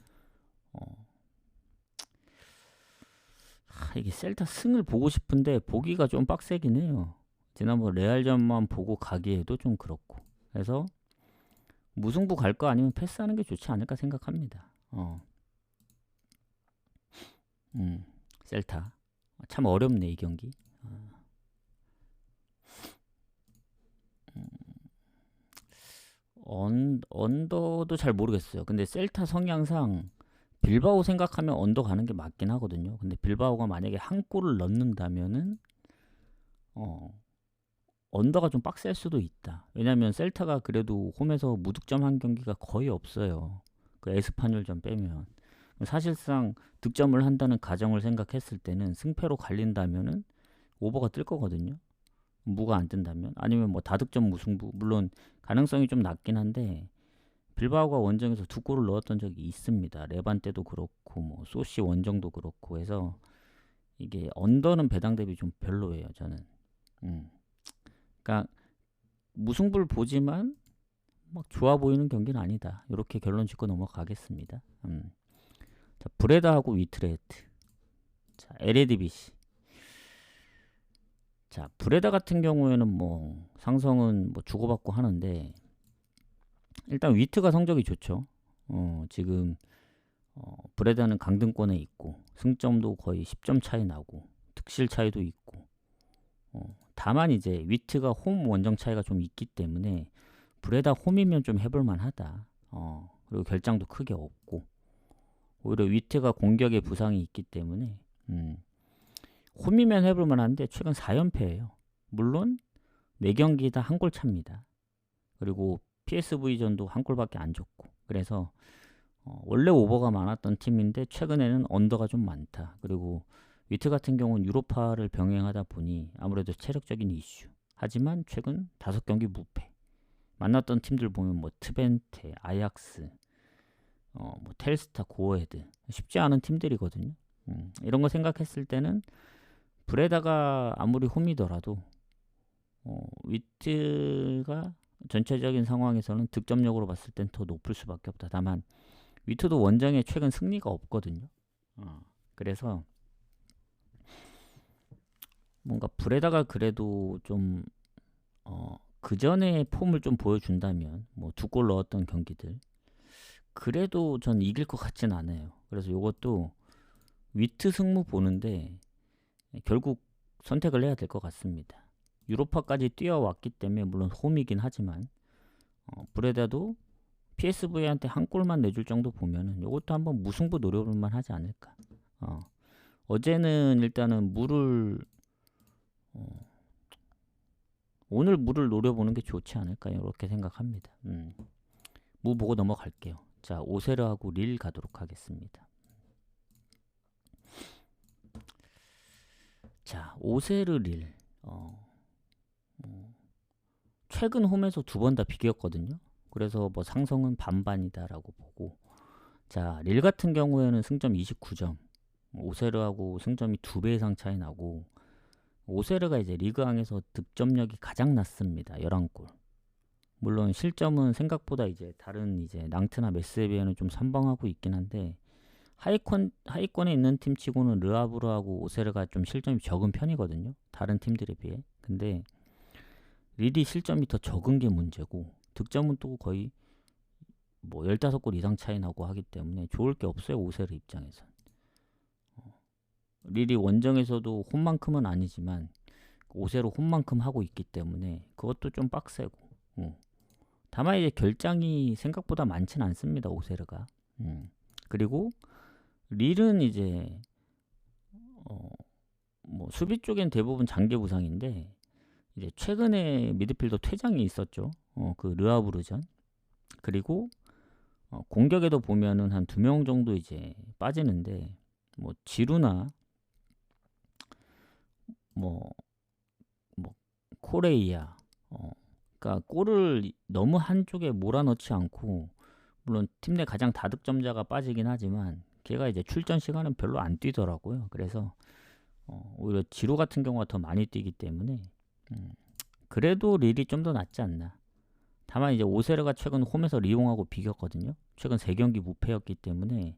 이게 셀타 승을 보고 싶은데 보기가 좀 빡세긴 해요. 지난번 레알전만 보고 가기에도 좀 그렇고, 그래서 무승부 갈 거 아니면 패스하는 게 좋지 않을까 생각합니다. 셀타 참 어렵네 이 경기. 언더도 잘 모르겠어요. 근데 셀타 성향상 빌바오 생각하면 언더 가는 게 맞긴 하거든요. 근데 빌바오가 만약에 한 골을 넣는다면은 언더가 좀 빡셀 수도 있다. 왜냐면 셀타가 그래도 홈에서 무득점 한 경기가 거의 없어요. 그 에스파뇰전 빼면. 사실상 득점을 한다는 가정을 생각했을 때는 승패로 갈린다면은 오버가 뜰 거거든요. 무가 안 뜬다면 아니면 뭐 다득점 무승부 물론 가능성이 좀 낮긴 한데 빌바오가 원정에서 두 골을 넣었던 적이 있습니다. 레반 때도 그렇고 뭐 소시 원정도 그렇고 해서 이게 언더는 배당 대비 좀 별로예요. 저는. 그러니까 무승부를 보지만 막 좋아 보이는 경기는 아니다. 이렇게 결론 짓고 넘어가겠습니다. 자, 브레다하고 위트레트. 자, LADBC. 자, 브레다 같은 경우에는 뭐 상성은 뭐 주고받고 하는데 일단 위트가 성적이 좋죠. 지금 브레다는 강등권에 있고 승점도 거의 10점 차이 나고 득실 차이도 있고 다만 이제 위트가 홈 원정 차이가 좀 있기 때문에 브레다 홈이면 좀 해볼만 하다. 그리고 결장도 크게 없고 오히려 위트가 공격에 부상이 있기 때문에 홈이면 해볼만 한데 최근 4연패예요. 물론 4경기 다 한 골 차입니다. 그리고 PSV전도 한 골밖에 안 줬고 그래서 원래 오버가 많았던 팀인데 최근에는 언더가 좀 많다. 그리고 위트 같은 경우는 유로파를 병행하다 보니 아무래도 체력적인 이슈. 하지만 최근 5경기 무패. 만났던 팀들 보면 뭐 트벤테, 아약스, 뭐 텔스타, 고어헤드 쉽지 않은 팀들이거든요. 이런 거 생각했을 때는 브레다가 아무리 홈이더라도 위트가 전체적인 상황에서는 득점력으로 봤을 땐 더 높을 수밖에 없다. 다만 위트도 원정에 최근 승리가 없거든요. 그래서 뭔가 브레다가 그래도 좀 그 전에 폼을 좀 보여준다면 뭐 2골 넣었던 경기들 그래도 전 이길 것 같진 않아요. 그래서 이것도 위트 승무 보는데 결국 선택을 해야 될 것 같습니다. 유로파까지 뛰어왔기 때문에 물론 홈이긴 하지만 브레다도 PSV한테 한 골만 내줄 정도 보면은 이것도 한번 무승부 노려볼만 하지 않을까. 어제는 일단은 오늘 물을 노려보는 게 좋지 않을까 이렇게 생각합니다. 무 보고 넘어갈게요. 자, 오세르하고 릴 가도록 하겠습니다. 자, 오세르 릴. 최근 홈에서 2번 다 비겼거든요. 그래서 뭐 상성은 반반이다라고 보고 자, 릴 같은 경우에는 승점 29점. 오세르하고 승점이 2배 이상 차이 나고 오세르가 이제 리그왕에서 득점력이 가장 낮습니다. 11골. 물론 실점은 생각보다 이제 다른 이제 낭트나 메스에 비해는 좀 선방하고 있긴 한데 하위권에 있는 팀 치고는 르아브르하고 오세르가 좀 실점이 적은 편이거든요. 다른 팀들에 비해. 근데 릴이 실점이 더 적은 게 문제고 득점은 또 거의 뭐 15골 이상 차이 나고 하기 때문에 좋을 게 없어요. 오세르 입장에선. 릴이 원정에서도 홈만큼은 아니지만 오세르 홈만큼 하고 있기 때문에 그것도 좀 빡세고 다만 이제 결장이 생각보다 많진 않습니다. 오세르가. 그리고 릴은 이제 뭐 수비 쪽엔 대부분 장기 부상인데 이제 최근에 미드필더 퇴장이 있었죠. 그 르아브르전. 그리고 공격에도 보면은 한 2명 정도 이제 빠지는데 뭐 지루나 뭐 코레이아 그러니까 골을 너무 한쪽에 몰아넣지 않고 물론 팀 내 가장 다득점자가 빠지긴 하지만 걔가 이제 출전 시간은 별로 안 뛰더라고요. 그래서 오히려 지루 같은 경우가 더 많이 뛰기 때문에 그래도 릴이 좀 더 낫지 않나. 다만 이제 오세르가 최근 홈에서 리옹하고 비겼거든요. 최근 3경기 무패였기 때문에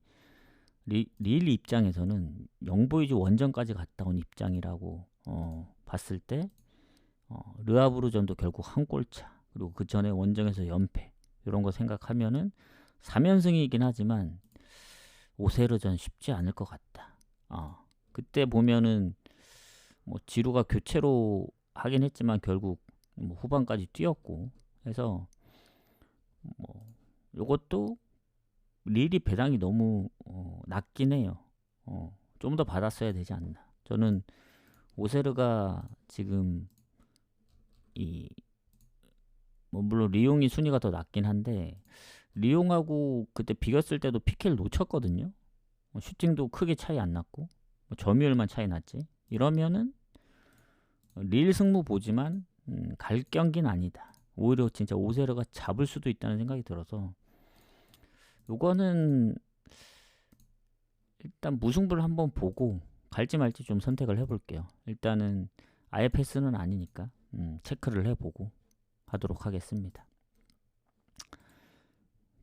릴 입장에서는 영보이즈 원정까지 갔다 온 입장이라고 봤을 때 르아브르전도 결국 한 골차 그리고 그 전에 원정에서 연패 이런 거 생각하면은 3연승이긴 하지만 오세르전 쉽지 않을 것 같다. 그때 보면은 뭐 지루가 교체로 하긴 했지만 결국 뭐 후반까지 뛰었고 해서 뭐 요것도 릴이 배당이 너무 낮긴 해요. 좀 더 받았어야 되지 않나. 저는 오세르가 지금 뭐 물론 리옹이 순위가 더 낮긴 한데 리옹하고 그때 비겼을 때도 PK를 놓쳤거든요. 슈팅도 크게 차이 안 났고 점유율만 차이 났지. 이러면은 릴 승부 보지만 갈 경기는 아니다. 오히려 진짜 오세르가 잡을 수도 있다는 생각이 들어서 요거는 일단 무승부를 한번 보고 갈지 말지 좀 선택을 해볼게요. 일단은 아예 패스는 아니니까 체크를 해보고 하도록 하겠습니다.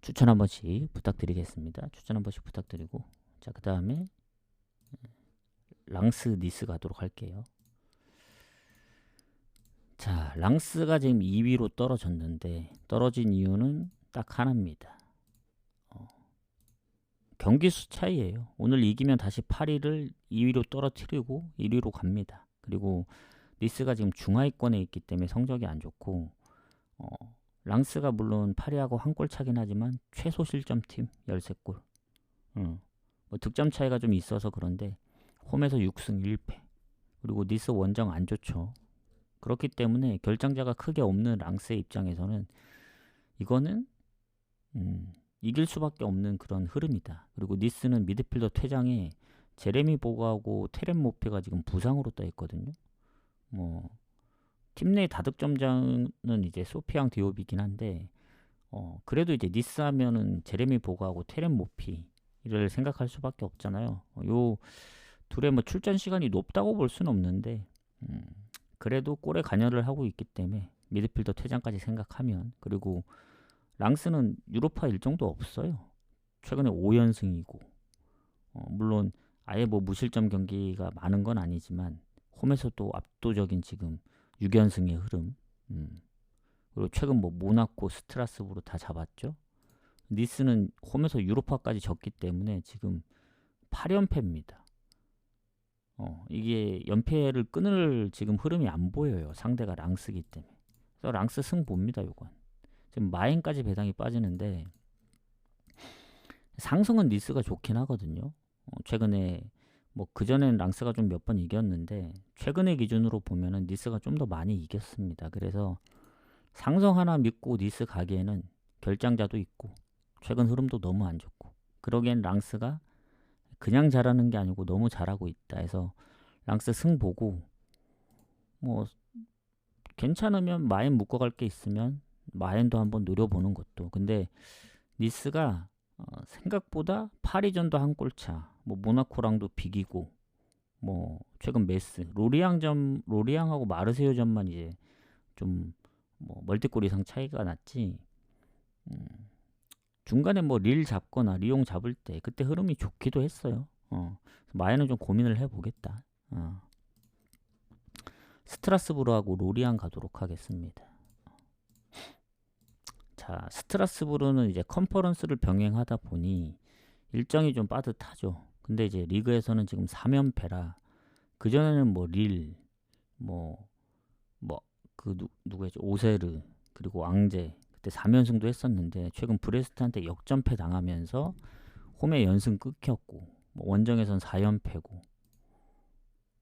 추천 한 번씩 부탁드리겠습니다. 추천 한 번씩 부탁드리고, 자, 그 다음에 랑스 니스 가도록 할게요. 자, 랑스가 지금 2위로 떨어졌는데 떨어진 이유는 딱 하나입니다. 경기 수 차이예요. 오늘 이기면 다시 8위를 2위로 떨어뜨리고 1위로 갑니다. 그리고 니스가 지금 중하위권에 있기 때문에 성적이 안 좋고, 랑스가 물론 8위하고 한 골 차긴 하지만 최소 실점팀 13골. 뭐 득점 차이가 좀 있어서 그런데 홈에서 6승 1패. 그리고 니스 원정 안 좋죠. 그렇기 때문에 결장자가 크게 없는 랑스의 입장에서는 이거는 이길 수밖에 없는 그런 흐름이다. 그리고 니스는 미드필더 퇴장에 제레미 보가하고 테렌 모페가 지금 부상으로 떠 있거든요. 뭐 팀 내 다득점장은 이제 소피앙 디오비긴 한데 그래도 이제 니스 하면은 제레미 보가하고 테렌 모피를 생각할 수밖에 없잖아요. 요 둘의 뭐 출전 시간이 높다고 볼 수는 없는데 그래도 골에 관여를 하고 있기 때문에 미드필더 퇴장까지 생각하면, 그리고 랑스는 유로파 일정도 없어요. 최근에 5연승이고 물론 아예 뭐 무실점 경기가 많은 건 아니지만 홈에서 또 압도적인 지금 6연승의 흐름. 그리고 최근 뭐 모나코, 스트라스부르 다 잡았죠. 니스는 홈에서 유로파까지 졌기 때문에 지금 8연패입니다. 이게 연패를 끊을 지금 흐름이 안 보여요. 상대가 랑스기 때문에. 그래서 랑스 승 봅니다. 요건 지금 마인까지 배당이 빠지는데 상승은 니스가 좋긴 하거든요. 최근에 뭐 그전엔 랑스가 좀 몇 번 이겼는데 최근의 기준으로 보면은 니스가 좀 더 많이 이겼습니다. 그래서 상승 하나 믿고 니스 가기에는 결장자도 있고 최근 흐름도 너무 안 좋고, 그러기엔 랑스가 그냥 잘하는 게 아니고 너무 잘하고 있다 해서 랑스 승 보고, 뭐 괜찮으면 마인 묶어갈 게 있으면 마인도 한번 노려보는 것도. 근데 니스가 생각보다 파리전도 한 골차, 뭐 모나코랑도 비기고, 뭐 최근 메스, 로리앙하고 마르세유전만 이제 좀 뭐 멀티골 이상 차이가 났지. 중간에 뭐 릴 잡거나 리옹 잡을 때 그때 흐름이 좋기도 했어요. 마야는 좀 고민을 해보겠다. 스트라스부르하고 로리앙 가도록 하겠습니다. 자, 스트라스부르는 이제 컨퍼런스를 병행하다 보니 일정이 좀 빠듯하죠. 근데 이제 리그에서는 지금 3연패라 그전에는 뭐 릴, 그 누구였죠? 오세르, 그리고 앙제 그때 3연승도 했었는데 최근 브레스트한테 역전패 당하면서 홈에 연승 끊겼고, 뭐 원정에선 4연패고,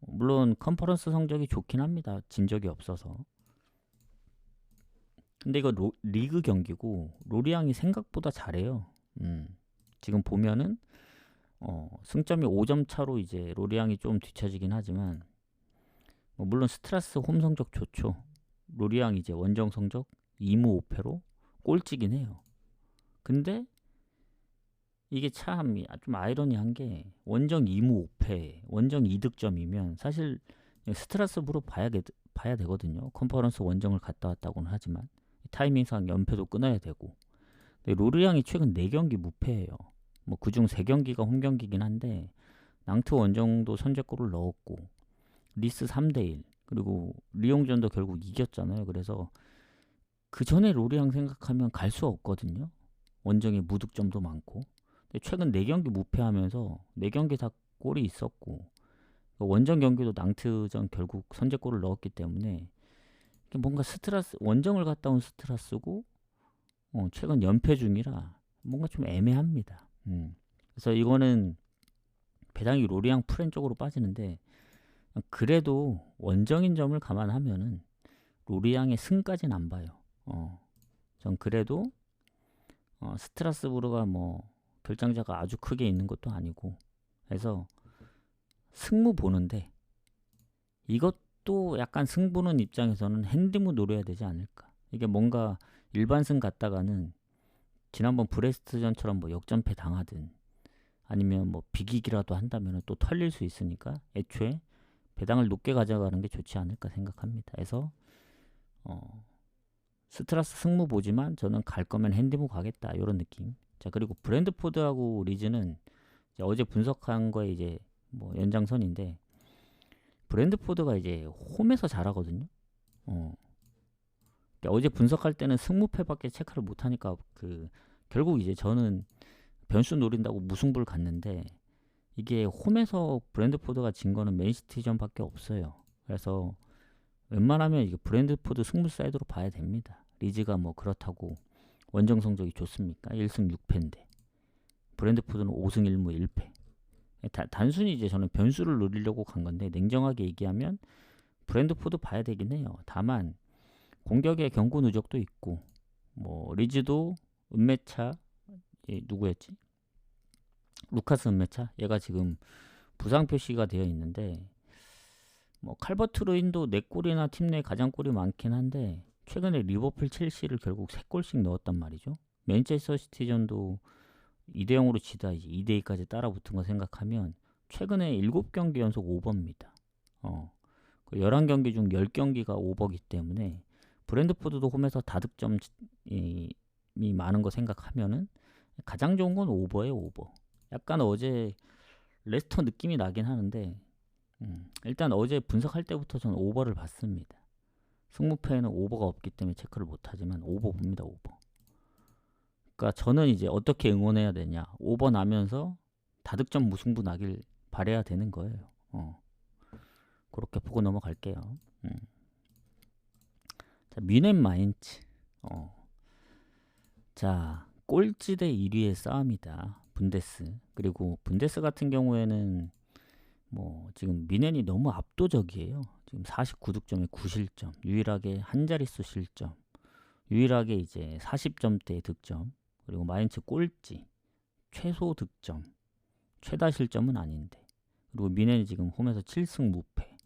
물론 컨퍼런스 성적이 좋긴 합니다. 진 적이 없어서. 근데 이거 리그 경기고 로리앙이 생각보다 잘해요. 지금 보면은 승점이 5점 차로 이제 로리앙이 좀 뒤처지긴 하지만 물론 스트라스 홈 성적 좋죠. 로리앙 이제 원정 성적 2무 5패로 꼴찌긴 해요. 근데 이게 참 좀 아이러니한 게 원정 2무 5패, 원정 2득점이면 사실 스트라스부르 봐야 되거든요. 컨퍼런스 원정을 갔다 왔다고는 하지만 타이밍상 연패도 끊어야 되고. 근데 로리앙이 최근 4경기 무패예요. 뭐 그중 3경기가 홈경기긴 한데 낭트 원정도 선제골을 넣었고 리스 3대1 그리고 리옹전도 결국 이겼잖아요. 그래서 그 전에 로리앙 생각하면 갈 수 없거든요. 원정에 무득점도 많고. 근데 최근 4경기 무패하면서 4경기 다 골이 있었고 원정 경기도 낭트전 결국 선제골을 넣었기 때문에 뭔가 원정을 갔다 온 스트라스고 최근 연패 중이라 뭔가 좀 애매합니다. 그래서 이거는 배당이 로리앙 프렌 쪽으로 빠지는데 그래도 원정인 점을 감안하면은 로리앙의 승까지는 안 봐요. 전 그래도 스트라스부르가 뭐 결장자가 아주 크게 있는 것도 아니고 그래서 승무 보는데 이것도 약간 승부는 입장에서는 핸디무 노려야 되지 않을까. 이게 뭔가 일반승 갔다가는 지난번 브레스트전처럼 뭐 역전패 당하든 아니면 뭐 비기기라도 한다면 또 털릴 수 있으니까 애초에 배당을 높게 가져가는 게 좋지 않을까 생각합니다. 그래서 스트라스 승무 보지만 저는 갈 거면 핸디무 가겠다 이런 느낌. 자, 그리고 브랜드포드하고 리즈는 이제 어제 분석한 거에 이제 뭐 연장선인데 브랜드포드가 이제 홈에서 잘하거든요. 그러니까 어제 분석할 때는 승무패밖에 체크를 못하니까 결국 이제 저는 변수 노린다고 무승부를 갔는데 이게 홈에서 브랜드포드가 진 거는 맨시티전밖에 없어요. 그래서 웬만하면 이게 브랜드포드 승부 사이드로 봐야 됩니다. 리즈가 뭐 그렇다고 원정 성적이 좋습니까? 1승 6패인데 브랜드포드는 5승 1무 1패. 단순히 이제 저는 변수를 노리려고 간 건데 냉정하게 얘기하면 브랜드포드 봐야 되긴 해요. 다만 공격의 경고 누적도 있고 뭐 리즈도 은메차 누구였지? 루카스 은메차 얘가 지금 부상 표시가 되어 있는데 뭐 칼버트 루인도 4골이나 팀 내 가장 골이 많긴 한데 최근에 리버풀 첼시를 결국 3골씩 넣었단 말이죠. 맨체스터 시티전도 2대0으로 지다 이제 2대2까지 따라붙은 거 생각하면 최근에 7경기 연속 오버입니다. 11경기 중 10경기가 오버기 때문에 브랜드포드도 홈에서 다득점이 많은 거 생각하면은 가장 좋은 건 오버예요, 오버. 약간 어제 레스터 느낌이 나긴 하는데 일단 어제 분석할 때부터 저는 오버를 봤습니다. 승무패에는 오버가 없기 때문에 체크를 못하지만 오버 봅니다, 오버. 그러니까 저는 이제 어떻게 응원해야 되냐, 오버 나면서 다득점 무승부 나길 바래야 되는 거예요. 그렇게 보고 넘어갈게요. 자, 뮌헨 마인츠. 자, 꼴찌 대 1위의 싸움이다. 분데스. 그리고 분데스 같은 경우에는 뭐 지금 뮌헨이 너무 압도적이에요. 지금 49득점에 9실점, 유일하게 한 자릿수 실점, 유일하게 이제 40점대 득점, 그리고 마인츠 꼴찌, 최소 득점, 최다 실점은 아닌데, 그리고 뮌헨이 지금 홈에서 7승 무패,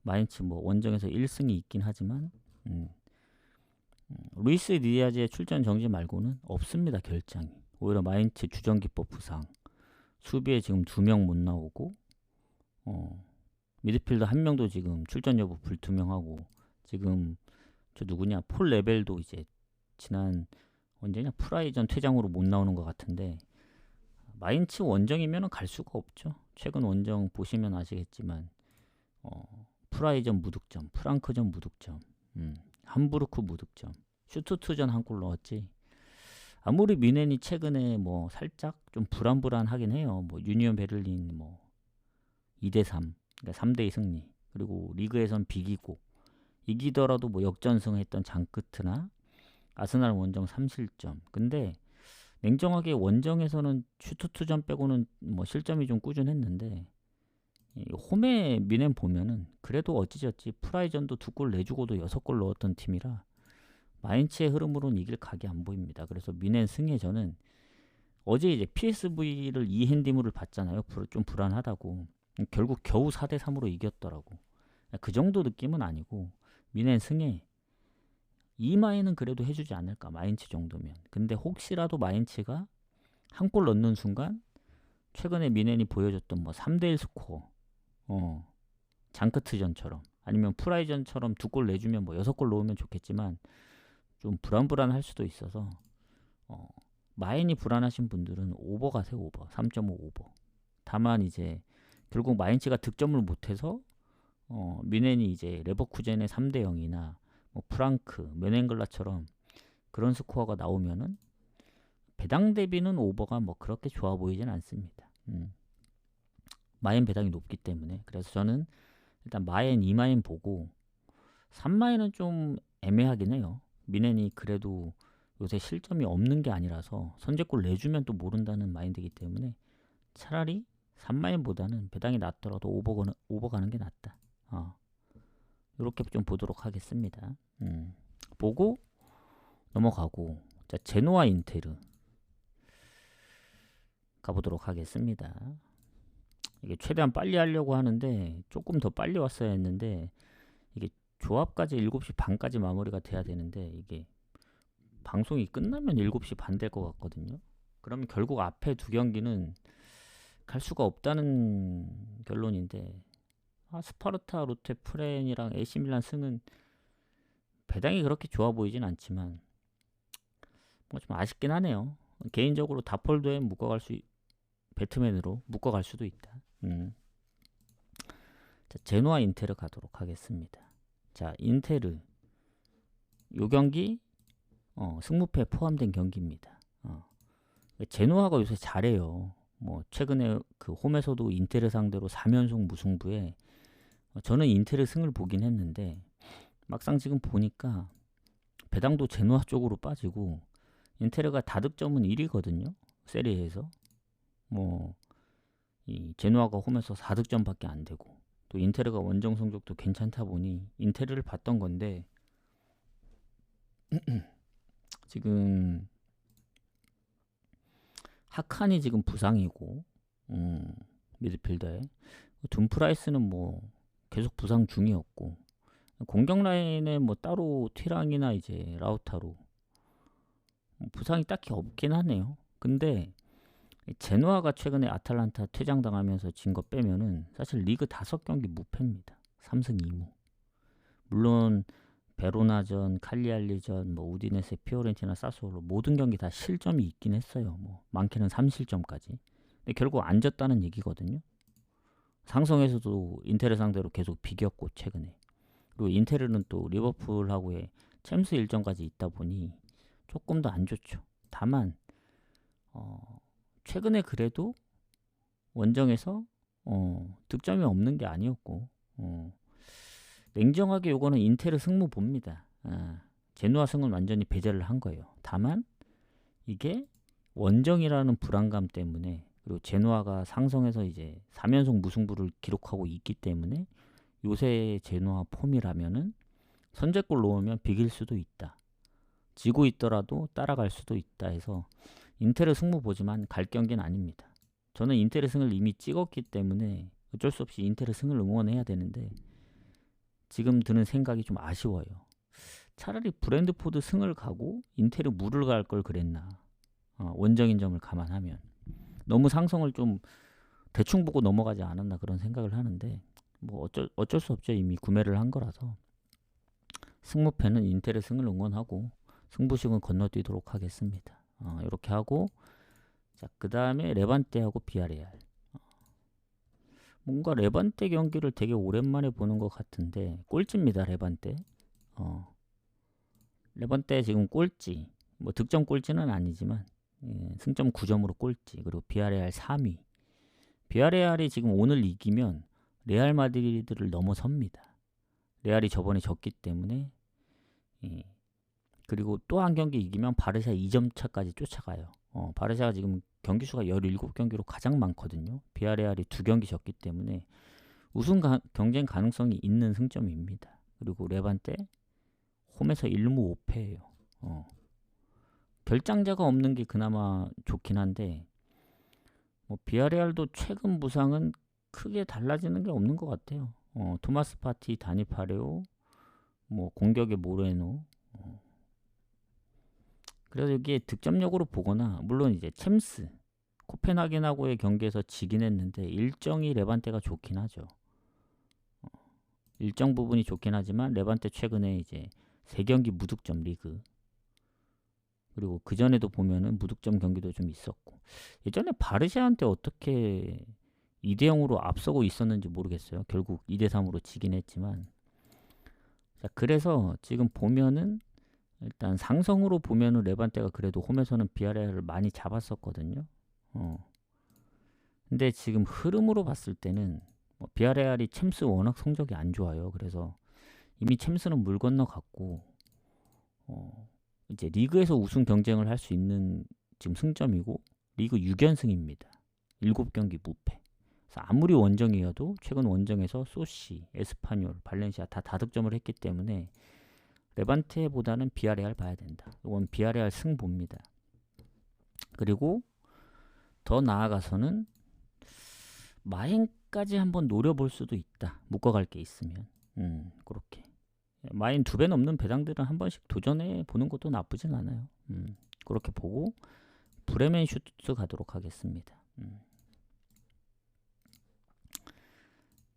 마인츠 뭐 원정에서 1승이 있긴 하지만 루이스 디아즈의 출전 정지 말고는 없습니다. 결장이. 오히려 마인츠 주전기법 부상, 수비에 지금 2명 못 나오고 미드필더 1명도 지금 출전 여부 불투명하고, 지금 저 누구냐, 폴 레벨도 이제 지난 언제냐 프라이전 퇴장으로 못 나오는 것 같은데, 마인츠 원정이면 갈 수가 없죠. 최근 원정 보시면 아시겠지만 프라이전 무득점, 프랑크전 무득점, 함부르크 무득점, 슈투트전 한 골 넣었지. 아무리 뮌헨이 최근에 뭐 살짝 좀 불안불안하긴 해요. 뭐 유니온 베를린 뭐 2대3, 그러니까 3대2 승리, 그리고 리그에선 비기고, 이기더라도 뭐 역전승했던 장크트나 아스날 원정 3실점. 근데 냉정하게 원정에서는 슈투트전 빼고는 뭐 실점이 좀 꾸준했는데, 홈에 뮌헨 보면은 그래도 어찌저찌 프라이전도 2골 내주고도 6골 넣었던 팀이라 마인츠의 흐름으로는 이길 각이 안 보입니다. 그래서 뮌헨 승에 저는 어제 이제 PSV를 이핸디무를 봤잖아요. 좀 불안하다고. 결국 겨우 4대3으로 이겼더라고. 그 정도 느낌은 아니고 뮌헨 승에 이마에는 그래도 해주지 않을까, 마인츠 정도면. 근데 혹시라도 마인츠가 한 골 넣는 순간 최근에 뮌헨이 보여줬던 뭐 3대1 스코어, 장크트전처럼 아니면 프라이전처럼 2골 내주면 뭐 6골 넣으면 좋겠지만 좀 불안불안할 수도 있어서 마인이 불안하신 분들은 오버 가세요. 오버 3.5 오버. 다만 이제 결국 마인츠가 득점을 못해서 뮌헨이 이제 레버쿠젠의 3대0이나 뭐 프랑크, 메넨글라처럼 그런 스코어가 나오면은 배당 대비는 오버가 뭐 그렇게 좋아 보이진 않습니다. 마인 배당이 높기 때문에. 그래서 저는 일단 마인 2마인 보고 3마인은 좀 애매하긴 해요. 뮌헨이 그래도 요새 실점이 없는 게 아니라서 선제골 내주면 또 모른다는 마인드이기 때문에 차라리 3마인보다는 배당이 낮더라도 오버 가는 게 낫다. 이렇게 좀 보도록 하겠습니다. 보고 넘어가고, 자, 제노아 인테르 가보도록 하겠습니다. 이게 최대한 빨리 하려고 하는데 조금 더 빨리 왔어야 했는데 이게 조합까지 7시 반까지 마무리가 돼야 되는데 이게 방송이 끝나면 7시 반 될 것 같거든요. 그러면 결국 앞에 두 경기는 갈 수가 없다는 결론인데 스파르타, 롯데, 프렌이랑 AC 밀란 승은 배당이 그렇게 좋아 보이진 않지만 뭐 좀 아쉽긴 하네요. 개인적으로 다폴도에 배트맨으로 묶어갈 수도 있다. 자, 제노아 인테르 가도록 하겠습니다. 자, 인테르 요 경기 승무패 포함된 경기입니다. 제노아가 요새 잘해요. 뭐 최근에 그 홈에서도 인테르 상대로 3연속 무승부에 저는 인테르 승을 보긴 했는데 막상 지금 보니까 배당도 제노아 쪽으로 빠지고 인테르가 다득점은 1위거든요. 세리에에서 뭐 이 제노아가 홈에서 4득점밖에 안 되고 또 인테르가 원정 성적도 괜찮다 보니 인테르를 봤던 건데 지금 하칸이 지금 부상이고 미드필더에 둠프라이스는 뭐 계속 부상 중이었고 공격 라인에 뭐 따로 튀랑이나 이제 라우타로 부상이 딱히 없긴 하네요. 근데 제노아가 최근에 아탈란타 퇴장당하면서 진 거 빼면은 사실 리그 5경기 무패입니다. 3승 2무. 물론 베로나전, 칼리알리전, 뭐 우디네세, 피오렌티나, 사스올로 모든 경기 다 실점이 있긴 했어요. 뭐 많게는 3실점까지. 근데 결국 안 졌다는 얘기거든요. 상성에서도 인테르 상대로 계속 비겼고 최근에. 그리고 인테르는 또 리버풀하고의 챔스 일정까지 있다 보니 조금 더 안 좋죠. 다만 최근에 그래도 원정에서 득점이 없는 게 아니었고 냉정하게 요거는 인테르 승무 봅니다. 제노아 승은 완전히 배제를 한 거예요. 다만 이게 원정이라는 불안감 때문에 그리고 제노아가 상성에서 이제 3연속 무승부를 기록하고 있기 때문에 요새 제노아 폼이라면은 선제골 넣으면 비길 수도 있다. 지고 있더라도 따라갈 수도 있다 해서 인테르 승무 보지만 갈 경기는 아닙니다. 저는 인테르 승을 이미 찍었기 때문에 어쩔 수 없이 인테르 승을 응원해야 되는데 지금 드는 생각이 좀 아쉬워요. 차라리 브랜드포드 승을 가고 인테르 무를 갈 걸 그랬나. 원정인 점을 감안하면 너무 상성을 좀 대충 보고 넘어가지 않았나 그런 생각을 하는데 뭐 어쩔 수 없죠. 이미 구매를 한 거라서 승무패는 인테르 승을 응원하고 승부식은 건너뛰도록 하겠습니다. 이렇게 하고 자, 그 다음에 레반떼하고 비아레알. 뭔가 레반떼 경기를 되게 오랜만에 보는 것 같은데 꼴찌입니다. 레반떼. 레반떼 지금 꼴찌. 뭐 득점 꼴찌는 아니지만 승점 9점으로 꼴찌. 그리고 비아레알 3위. 비아레알이 지금 오늘 이기면 레알 마드리드를 넘어섭니다. 레알이 저번에 졌기 때문에 그리고 또 한 경기 이기면 바르샤 2점 차까지 쫓아가요. 바르샤가 지금 경기 수가 17경기로 가장 많거든요. 비아레알이 2경기 졌기 때문에 우승 경쟁 가능성이 있는 승점입니다. 그리고 레반떼 홈에서 1무 5패예요. 결장자가 없는 게 그나마 좋긴 한데 뭐 비아레알도 최근 부상은 크게 달라지는 게 없는 것 같아요. 토마스 파티, 다니 파레오, 뭐 공격의 모레노. 그래서 여기에 득점력으로 보거나 물론 이제 챔스 코펜하겐하고의 경기에서 지긴 했는데 일정이 레반떼가 좋긴 하죠. 일정 부분이 좋긴 하지만 레반떼 최근에 이제 3경기 무득점 리그 그리고 그 전에도 보면은 무득점 경기도 좀 있었고 예전에 바르샤한테 어떻게 2대0으로 앞서고 있었는지 모르겠어요. 결국 2대3으로 지긴 했지만 자, 그래서 지금 보면은 일단 상성으로 보면은 레반떼가 그래도 홈에서는 비아레알을 많이 잡았었거든요. 근데 지금 흐름으로 봤을 때는 뭐 비아레알이 챔스 워낙 성적이 안 좋아요. 그래서 이미 챔스는 물 건너갔고 이제 리그에서 우승 경쟁을 할 수 있는 지금 승점이고 리그 6연승입니다. 7경기 무패. 그래서 아무리 원정이어도 최근 원정에서 소시, 에스파뇰, 발렌시아 다 다득점을 했기 때문에 레반테보다는 비아레알 봐야 된다. 이건 비아레알 승보입니다. 그리고 더 나아가서는 마인까지 한번 노려볼 수도 있다. 묶어갈 게 있으면. 그렇게. 마인 2배 넘는 배당들은 한 번씩 도전해 보는 것도 나쁘진 않아요. 그렇게 보고 브레멘 슈투트 가도록 하겠습니다.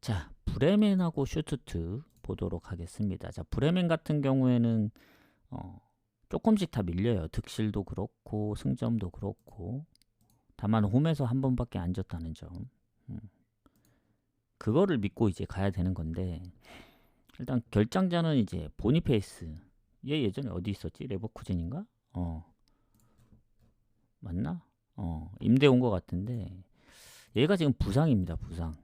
자, 브레멘하고 슈투트 보도록 하겠습니다. 자, 브레멘 같은 경우에는 조금씩 다 밀려요. 득실도 그렇고 승점도 그렇고. 다만 홈에서 한 번밖에 안 졌다는 점. 그거를 믿고 이제 가야 되는 건데, 일단 결장자는 이제 보니페이스. 얘 예전에 어디 있었지? 레버쿠젠인가? 맞나? 임대 온 것 같은데 얘가 지금 부상입니다. 부상.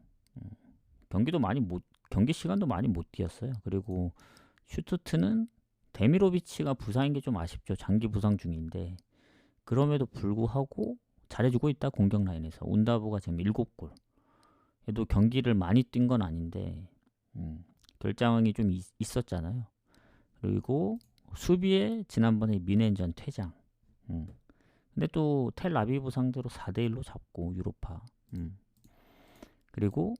경기 시간도 많이 못 뛰었어요. 그리고 슈투트는 데미로비치가 부상인 게 좀 아쉽죠. 장기 부상 중인데 그럼에도 불구하고 잘해주고 있다. 공격 라인에서 운다보가 지금 7골. 얘도 경기를 많이 뛴 건 아닌데 결장이 좀 있었잖아요. 그리고 수비에 지난번에 미넨전 퇴장. 근데 또 텔아비브 상대로 4대1로 잡고 유로파. 그리고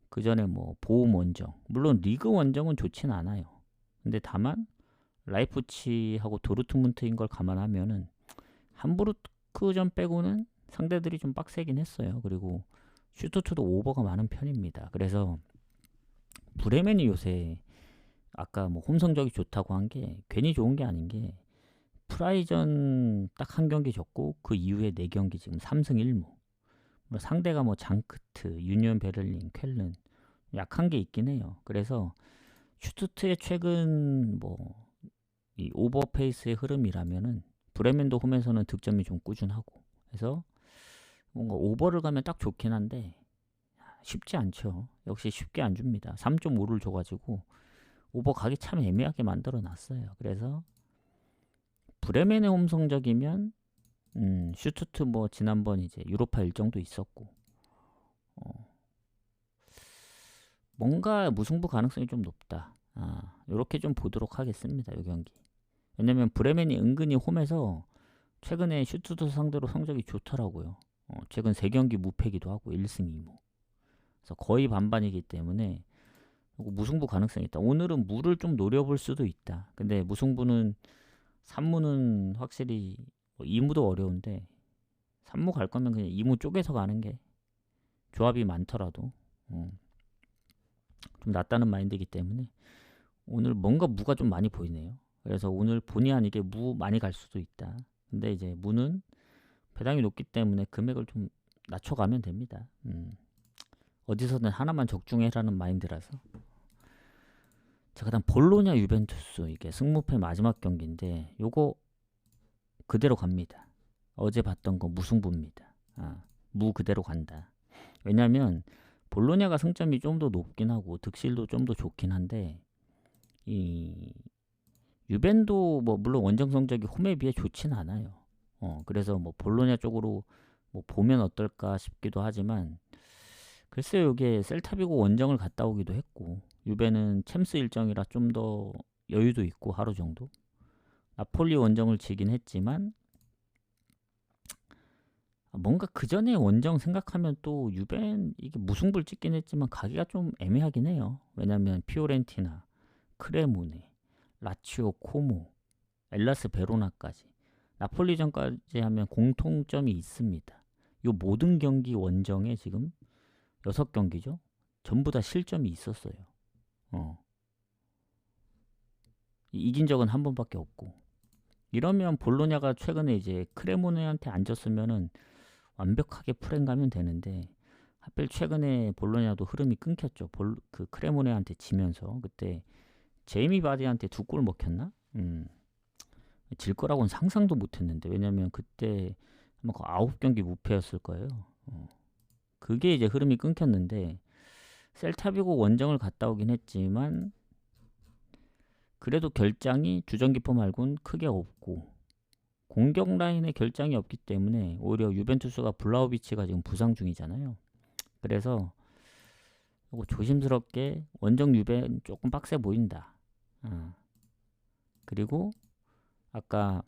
그 전에 뭐 보험 원정. 물론 리그 원정은 좋진 않아요. 근데 다만 라이프치하고 도르트문트인 걸 감안하면은 함부르크전 빼고는 상대들이 좀 빡세긴 했어요. 그리고 슈투트도 오버가 많은 편입니다. 그래서 브레멘이 요새 아까 뭐 홈 성적이 좋다고 한 게 괜히 좋은 게 아닌 게 프라이전 딱 한 경기 졌고 그 이후에 4경기 지금 3승 1무. 상대가 뭐 장크트, 유니언 베를린, 쾰른 약한 게 있긴 해요. 그래서 슈투트의 최근 뭐 이 오버페이스의 흐름이라면은 브레멘도 홈에서는 득점이 좀 꾸준하고 해서 뭔가 오버를 가면 딱 좋긴 한데 쉽지 않죠. 역시 쉽게 안 줍니다. 3.5를 줘가지고 오버 가기 참 애매하게 만들어 놨어요. 그래서 브레멘의 홈 성적이면 슈투트 뭐 지난번 이제 유로파 일정도 있었고 뭔가 무승부 가능성이 좀 높다. 이렇게 좀 보도록 하겠습니다. 이 경기. 왜냐면 브레멘이 은근히 홈에서 최근에 슈투트 상대로 성적이 좋더라고요. 최근 3경기 무패기도 하고 1승 2무. 그래서 거의 반반이기 때문에 무승부 가능성이 있다. 오늘은 무를 좀 노려볼 수도 있다. 근데 무승부는 3무는 확실히 2무도 어려운데 3무 갈 거면 그냥 2무 쪼개서 가는 게 조합이 많더라도 좀 낫다는 마인드이기 때문에 오늘 뭔가 무가 좀 많이 보이네요. 그래서 오늘 본의 아니게 무 많이 갈 수도 있다. 근데 이제 무는 배당이 높기 때문에 금액을 좀 낮춰가면 됩니다. 어디서든 하나만 적중해라는 마인드라서. 자, 그다음 볼로냐 유벤투스. 이게 승무패 마지막 경기인데 요거 그대로 갑니다. 어제 봤던 거 무승부입니다. 무 그대로 간다. 왜냐면 볼로냐가 승점이 좀 더 높긴 하고 득실도 좀 더 좋긴 한데 이 유벤도 뭐 물론 원정 성적이 홈에 비해 좋진 않아요. 그래서 뭐 볼로냐 쪽으로 뭐 보면 어떨까 싶기도 하지만 글쎄요, 이게 셀타비고 원정을 갔다 오기도 했고 유벤은 챔스 일정이라 좀 더 여유도 있고 하루 정도. 나폴리 원정을 지긴 했지만 뭔가 그 전에 원정 생각하면 또 유벤 이게 무승부를 찍긴 했지만 가기가 좀 애매하긴 해요. 왜냐면 피오렌티나, 크레모네, 라치오, 코모, 엘라스 베로나까지 나폴리전까지 하면 공통점이 있습니다. 이 모든 경기 원정에 지금 6경기죠. 전부 다 실점이 있었어요. 이긴 적은 한 번밖에 없고. 이러면 볼로냐가 최근에 이제 크레모네한테 안 졌으면은 완벽하게 풀행 가면 되는데 하필 최근에 볼로냐도 흐름이 끊겼죠. 그 크레모네한테 지면서 그때 제이미 바디한테 2골 먹혔나? 질 거라고는 상상도 못했는데 왜냐면 그때 아마 9경기 무패였을 거예요. 그게 이제 흐름이 끊겼는데 셀타비고 원정을 갔다 오긴 했지만 그래도 결장이 주전기포 말고는 크게 없고 공격 라인에 결장이 없기 때문에 오히려 유벤투스가 블라우비치가 지금 부상 중이잖아요. 그래서 조심스럽게 원정 유벤 조금 빡세 보인다. 그리고 아까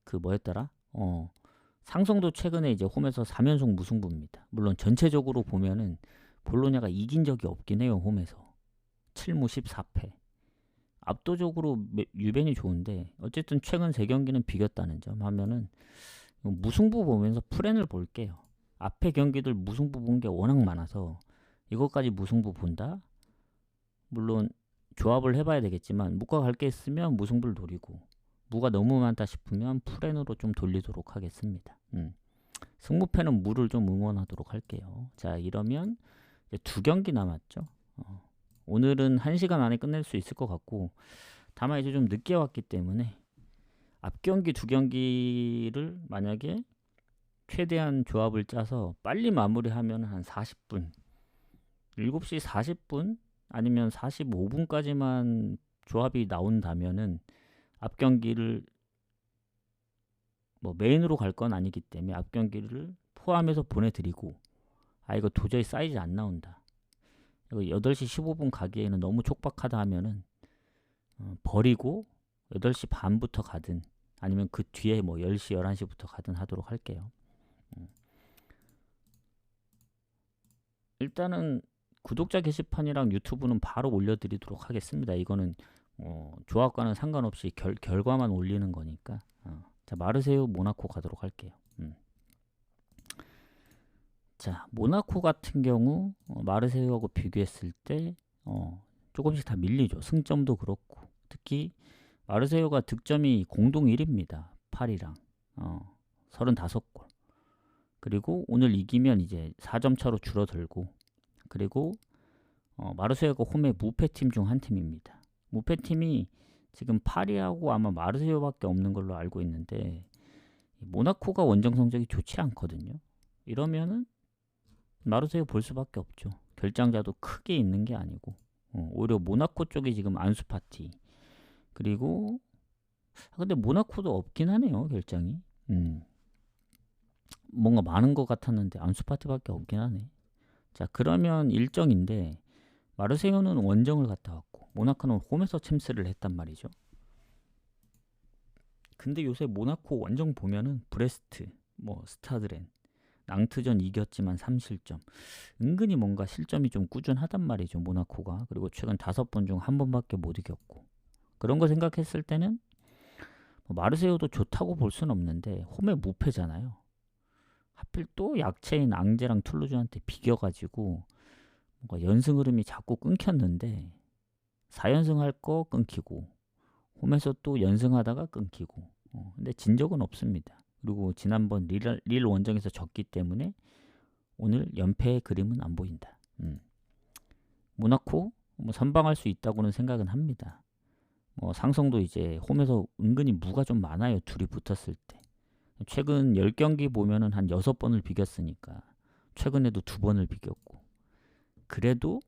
그 뭐였더라? 상성도 최근에 이제 홈에서 3연속 무승부입니다. 물론 전체적으로 보면은 볼로냐가 이긴 적이 없긴 해요. 홈에서 7무 14패. 압도적으로 유벤이 좋은데 어쨌든 최근 3경기는 비겼다는 점 하면은 무승부 보면서 프렌을 볼게요. 앞에 경기들 무승부 본 게 워낙 많아서 이것까지 무승부 본다? 물론 조합을 해봐야 되겠지만 무가 갈 게 있으면 무승부를 노리고 무가 너무 많다 싶으면 프렌으로 좀 돌리도록 하겠습니다. 승무패는 무를 좀 응원하도록 할게요. 자, 이러면 이제 2경기 남았죠. 오늘은 1시간 안에 끝낼 수 있을 것 같고 다만 이제 좀 늦게 왔기 때문에 앞경기 2경기를 만약에 최대한 조합을 짜서 빨리 마무리하면 한 40분 7시 40분 아니면 45분까지만 조합이 나온다면은 앞경기를 뭐 메인으로 갈 건 아니기 때문에 앞경기를 포함해서 보내드리고 이거 도저히 사이즈 안 나온다, 이거 8시 15분 가기에는 너무 촉박하다 하면은 버리고 8시 반부터 가든 아니면 그 뒤에 뭐 10시 11시부터 가든 하도록 할게요. 일단은 구독자 게시판이랑 유튜브는 바로 올려드리도록 하겠습니다. 이거는 조합과는 상관없이 결과만 올리는 거니까. 자, 마르세유 모나코 가도록 할게요. 자, 모나코 같은 경우 마르세유하고 비교했을 때 조금씩 다 밀리죠. 승점도 그렇고 특히 마르세유가 득점이 공동 1위입니다. 파리랑 35골. 그리고 오늘 이기면 이제 4점 차로 줄어들고, 그리고 마르세유가 홈의 무패팀 중 한 팀입니다. 무패팀이 지금 파리하고 아마 마르세유밖에 없는 걸로 알고 있는데 모나코가 원정 성적이 좋지 않거든요. 이러면은 마르세유 볼 수밖에 없죠. 결장자도 크게 있는 게 아니고 오히려 모나코 쪽이 지금 안수파티, 그리고 근데 모나코도 없긴 하네요. 결장이 뭔가 많은 것 같았는데 안수파티밖에 없긴 하네. 자, 그러면 일정인데 마르세유는 원정을 갔다 왔고 모나코는 홈에서 챔스를 했단 말이죠. 근데 요새 모나코 원정 보면은 브레스트, 뭐 스타드렌, 낭트전 이겼지만 3실점. 은근히 뭔가 실점이 좀 꾸준하단 말이죠, 모나코가. 그리고 최근 5번 중 1번밖에 못 이겼고. 그런 거 생각했을 때는 마르세유도 좋다고 볼 수는 없는데 홈에 무패잖아요. 하필 또 약체인 앙제랑 툴루즈한테 비겨가지고 뭔가 연승 흐름이 자꾸 끊겼는데 4연승 할 거 끊기고 홈에서 또 연승하다가 끊기고 근데 진 적은 없습니다. 그리고 지난번 릴 원정에서 졌기 때문에 오늘 연패의 그림은 안 보인다. 모나코 뭐 선방할 수 있다고는 생각은 합니다. 상성도 이제 홈에서 은근히 무가 좀 많아요. 둘이 붙었을 때. 최근 10경기 보면은 한 6번을 비겼으니까 최근에도 2번을 비겼고, 그래도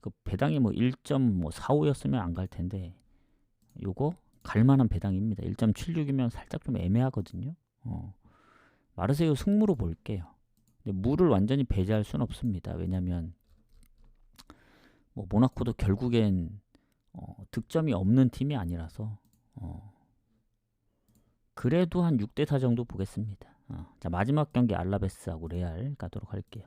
그 배당이 뭐 1.45였으면 안 갈 텐데 요거 갈만한 배당입니다. 1.76이면 살짝 좀 애매하거든요. 마르세유 승무로 볼게요. 근데 무를 완전히 배제할 수는 없습니다. 왜냐면 뭐 모나코도 결국엔 득점이 없는 팀이 아니라서 그래도 한 6대4 정도 보겠습니다. 자, 마지막 경기 알라베스하고 레알 가도록 할게요.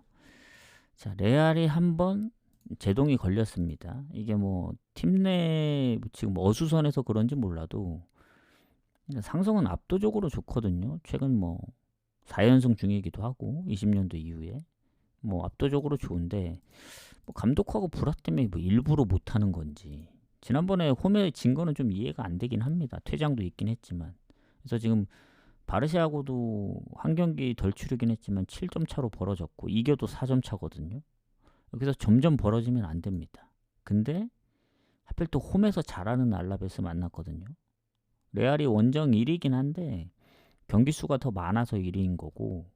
자, 레알이 한번 제동이 걸렸습니다. 이게 뭐 팀 내 지금 어수선해서 그런지 몰라도 상성은 압도적으로 좋거든요. 최근 뭐 4연승 중이기도 하고 20년도 이후에 뭐 압도적으로 좋은데 뭐 감독하고 불화 때문에 뭐 일부러 못하는 건지, 지난번에 홈에 진 거는 좀 이해가 안 되긴 합니다. 퇴장도 있긴 했지만. 그래서 지금 바르샤하고도 한 경기 덜 치르긴 했지만 7점 차로 벌어졌고 이겨도 4점 차거든요. 그래서 점점 벌어지면 안 됩니다. 근데 하필 또 홈에서 잘하는 알라베스 만났거든요. 레알이 원정 1위긴 한데 경기 수가 더 많아서 1위인 거고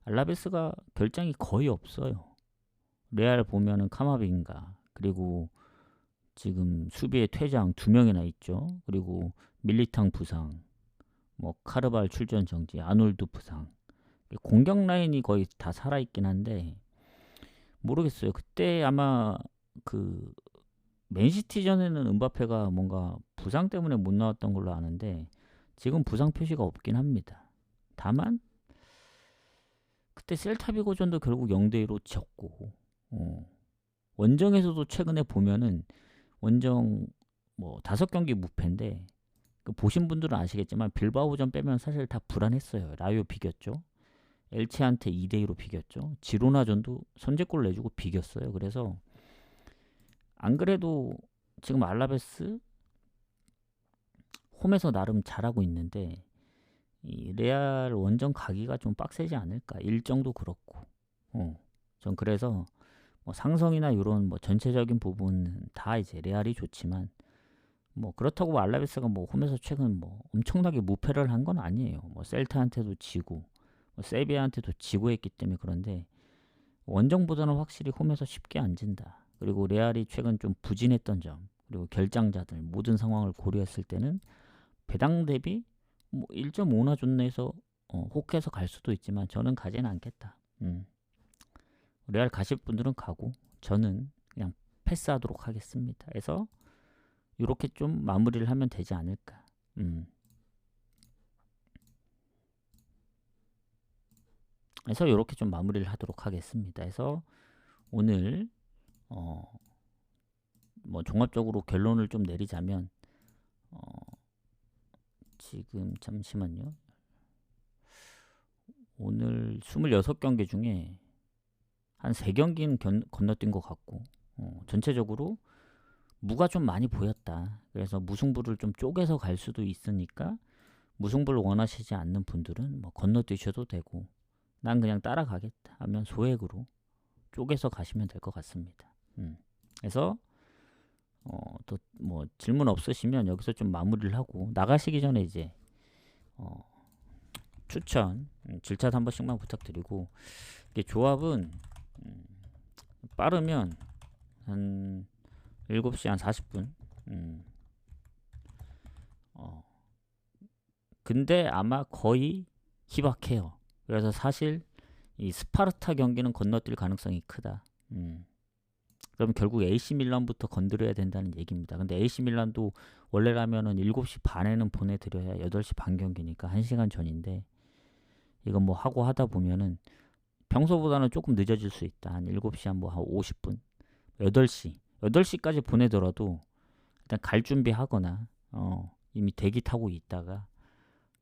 알라베스가 결장이 거의 없어요. 레알 보면은 카마빈가, 그리고 지금 수비에 퇴장 2명이나 있죠. 그리고 밀리탕 부상, 뭐 카르발 출전 정지, 아놀드 부상, 공격 라인이 거의 다 살아있긴 한데 모르겠어요. 그때 아마 그 맨시티전에는 은바페가 뭔가 부상 때문에 못 나왔던 걸로 아는데 지금 부상 표시가 없긴 합니다. 다만 그때 셀타비고전도 결국 0대2로 졌고, 원정에서도 최근에 보면은 원정 뭐 5경기 무패인데, 그 보신 분들은 아시겠지만 빌바오전 빼면 사실 다 불안했어요. 라요 비겼죠. 엘체한테 2대2로 비겼죠. 지로나전도 선제골 내주고 비겼어요. 그래서 안 그래도 지금 알라베스 홈에서 나름 잘하고 있는데 이 레알 원정 가기가 좀 빡세지 않을까. 일정도 그렇고. 전 그래서 뭐 상성이나 이런 뭐 전체적인 부분은 다 이제 레알이 좋지만, 뭐 그렇다고 알라베스가 뭐 홈에서 최근 뭐 엄청나게 무패를 한 건 아니에요. 뭐 셀타한테도 지고 뭐 세비야한테도 지고 했기 때문에. 그런데 원정보다는 확실히 홈에서 쉽게 안 진다. 그리고 레알이 최근 좀 부진했던 점, 그리고 결장자들 모든 상황을 고려했을 때는 배당 대비 뭐 1.5나 존내에서 혹해서 갈 수도 있지만 저는 가지는 않겠다. 레알 가실 분들은 가고 저는 그냥 패스하도록 하겠습니다. 그래서 이렇게 좀 마무리를 하면 되지 않을까. 그래서 이렇게 좀 마무리를 하도록 하겠습니다. 그래서 오늘 뭐 종합적으로 결론을 좀 내리자면, 지금 잠시만요. 오늘 26경기 중에 한 3경기는 건너뛴 것 같고, 전체적으로 무가 좀 많이 보였다. 그래서 무승부를 좀 쪼개서 갈 수도 있으니까 무승부를 원하시지 않는 분들은 뭐 건너뛰셔도 되고, 난 그냥 따라가겠다 하면 소액으로 쪼개서 가시면 될 것 같습니다. 그래서 또 뭐 질문 없으시면 여기서 좀 마무리를 하고 나가시기 전에 이제 추천 질차 한 번씩만 부탁드리고, 이게 조합은 빠르면 한 7시 한 40분. 근데 아마 거의 희박해요. 그래서 사실 이 스파르타 경기는 건너뛸 가능성이 크다. 그럼 결국 AC 밀란부터 건드려야 된다는 얘기입니다. 근데 AC 밀란도 원래라면은 7시 반에는 보내드려야 8시 반 경기니까 1시간 전인데, 이건 뭐 하고 하다 보면은 평소보다는 조금 늦어질 수 있다. 한 7시 한 50분. 8시까지 보내더라도 일단 갈 준비하거나 이미 대기 타고 있다가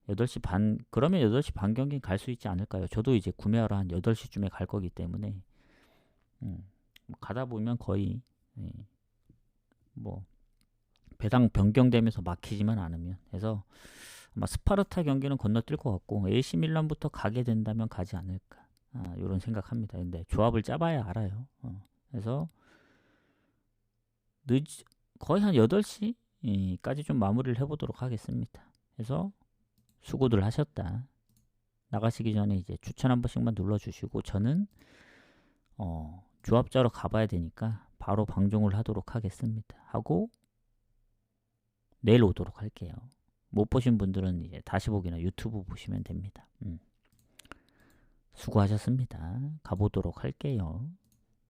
8시 반, 그러면 8시 반 경기는 갈 수 있지 않을까요? 저도 이제 구매하러 한 8시쯤에 갈 거기 때문에 가다 보면 거의 뭐 배당 변경되면서 막히지만 않으면, 해서 아마 스파르타 경기는 건너뛸 것 같고 AC 밀란부터 가게 된다면 가지 않을까, 이런 생각합니다. 근데 조합을 짜봐야 알아요. 그래서 거의 한 8시까지 좀 마무리를 해보도록 하겠습니다. 그래서 수고들 하셨다. 나가시기 전에 이제 추천 한 번씩만 눌러주시고, 저는 조합 짜러 가봐야 되니까 바로 방종을 하도록 하겠습니다. 하고 내일 오도록 할게요. 못 보신 분들은 이제 다시 보기나 유튜브 보시면 됩니다. 수고하셨습니다. 가보도록 할게요.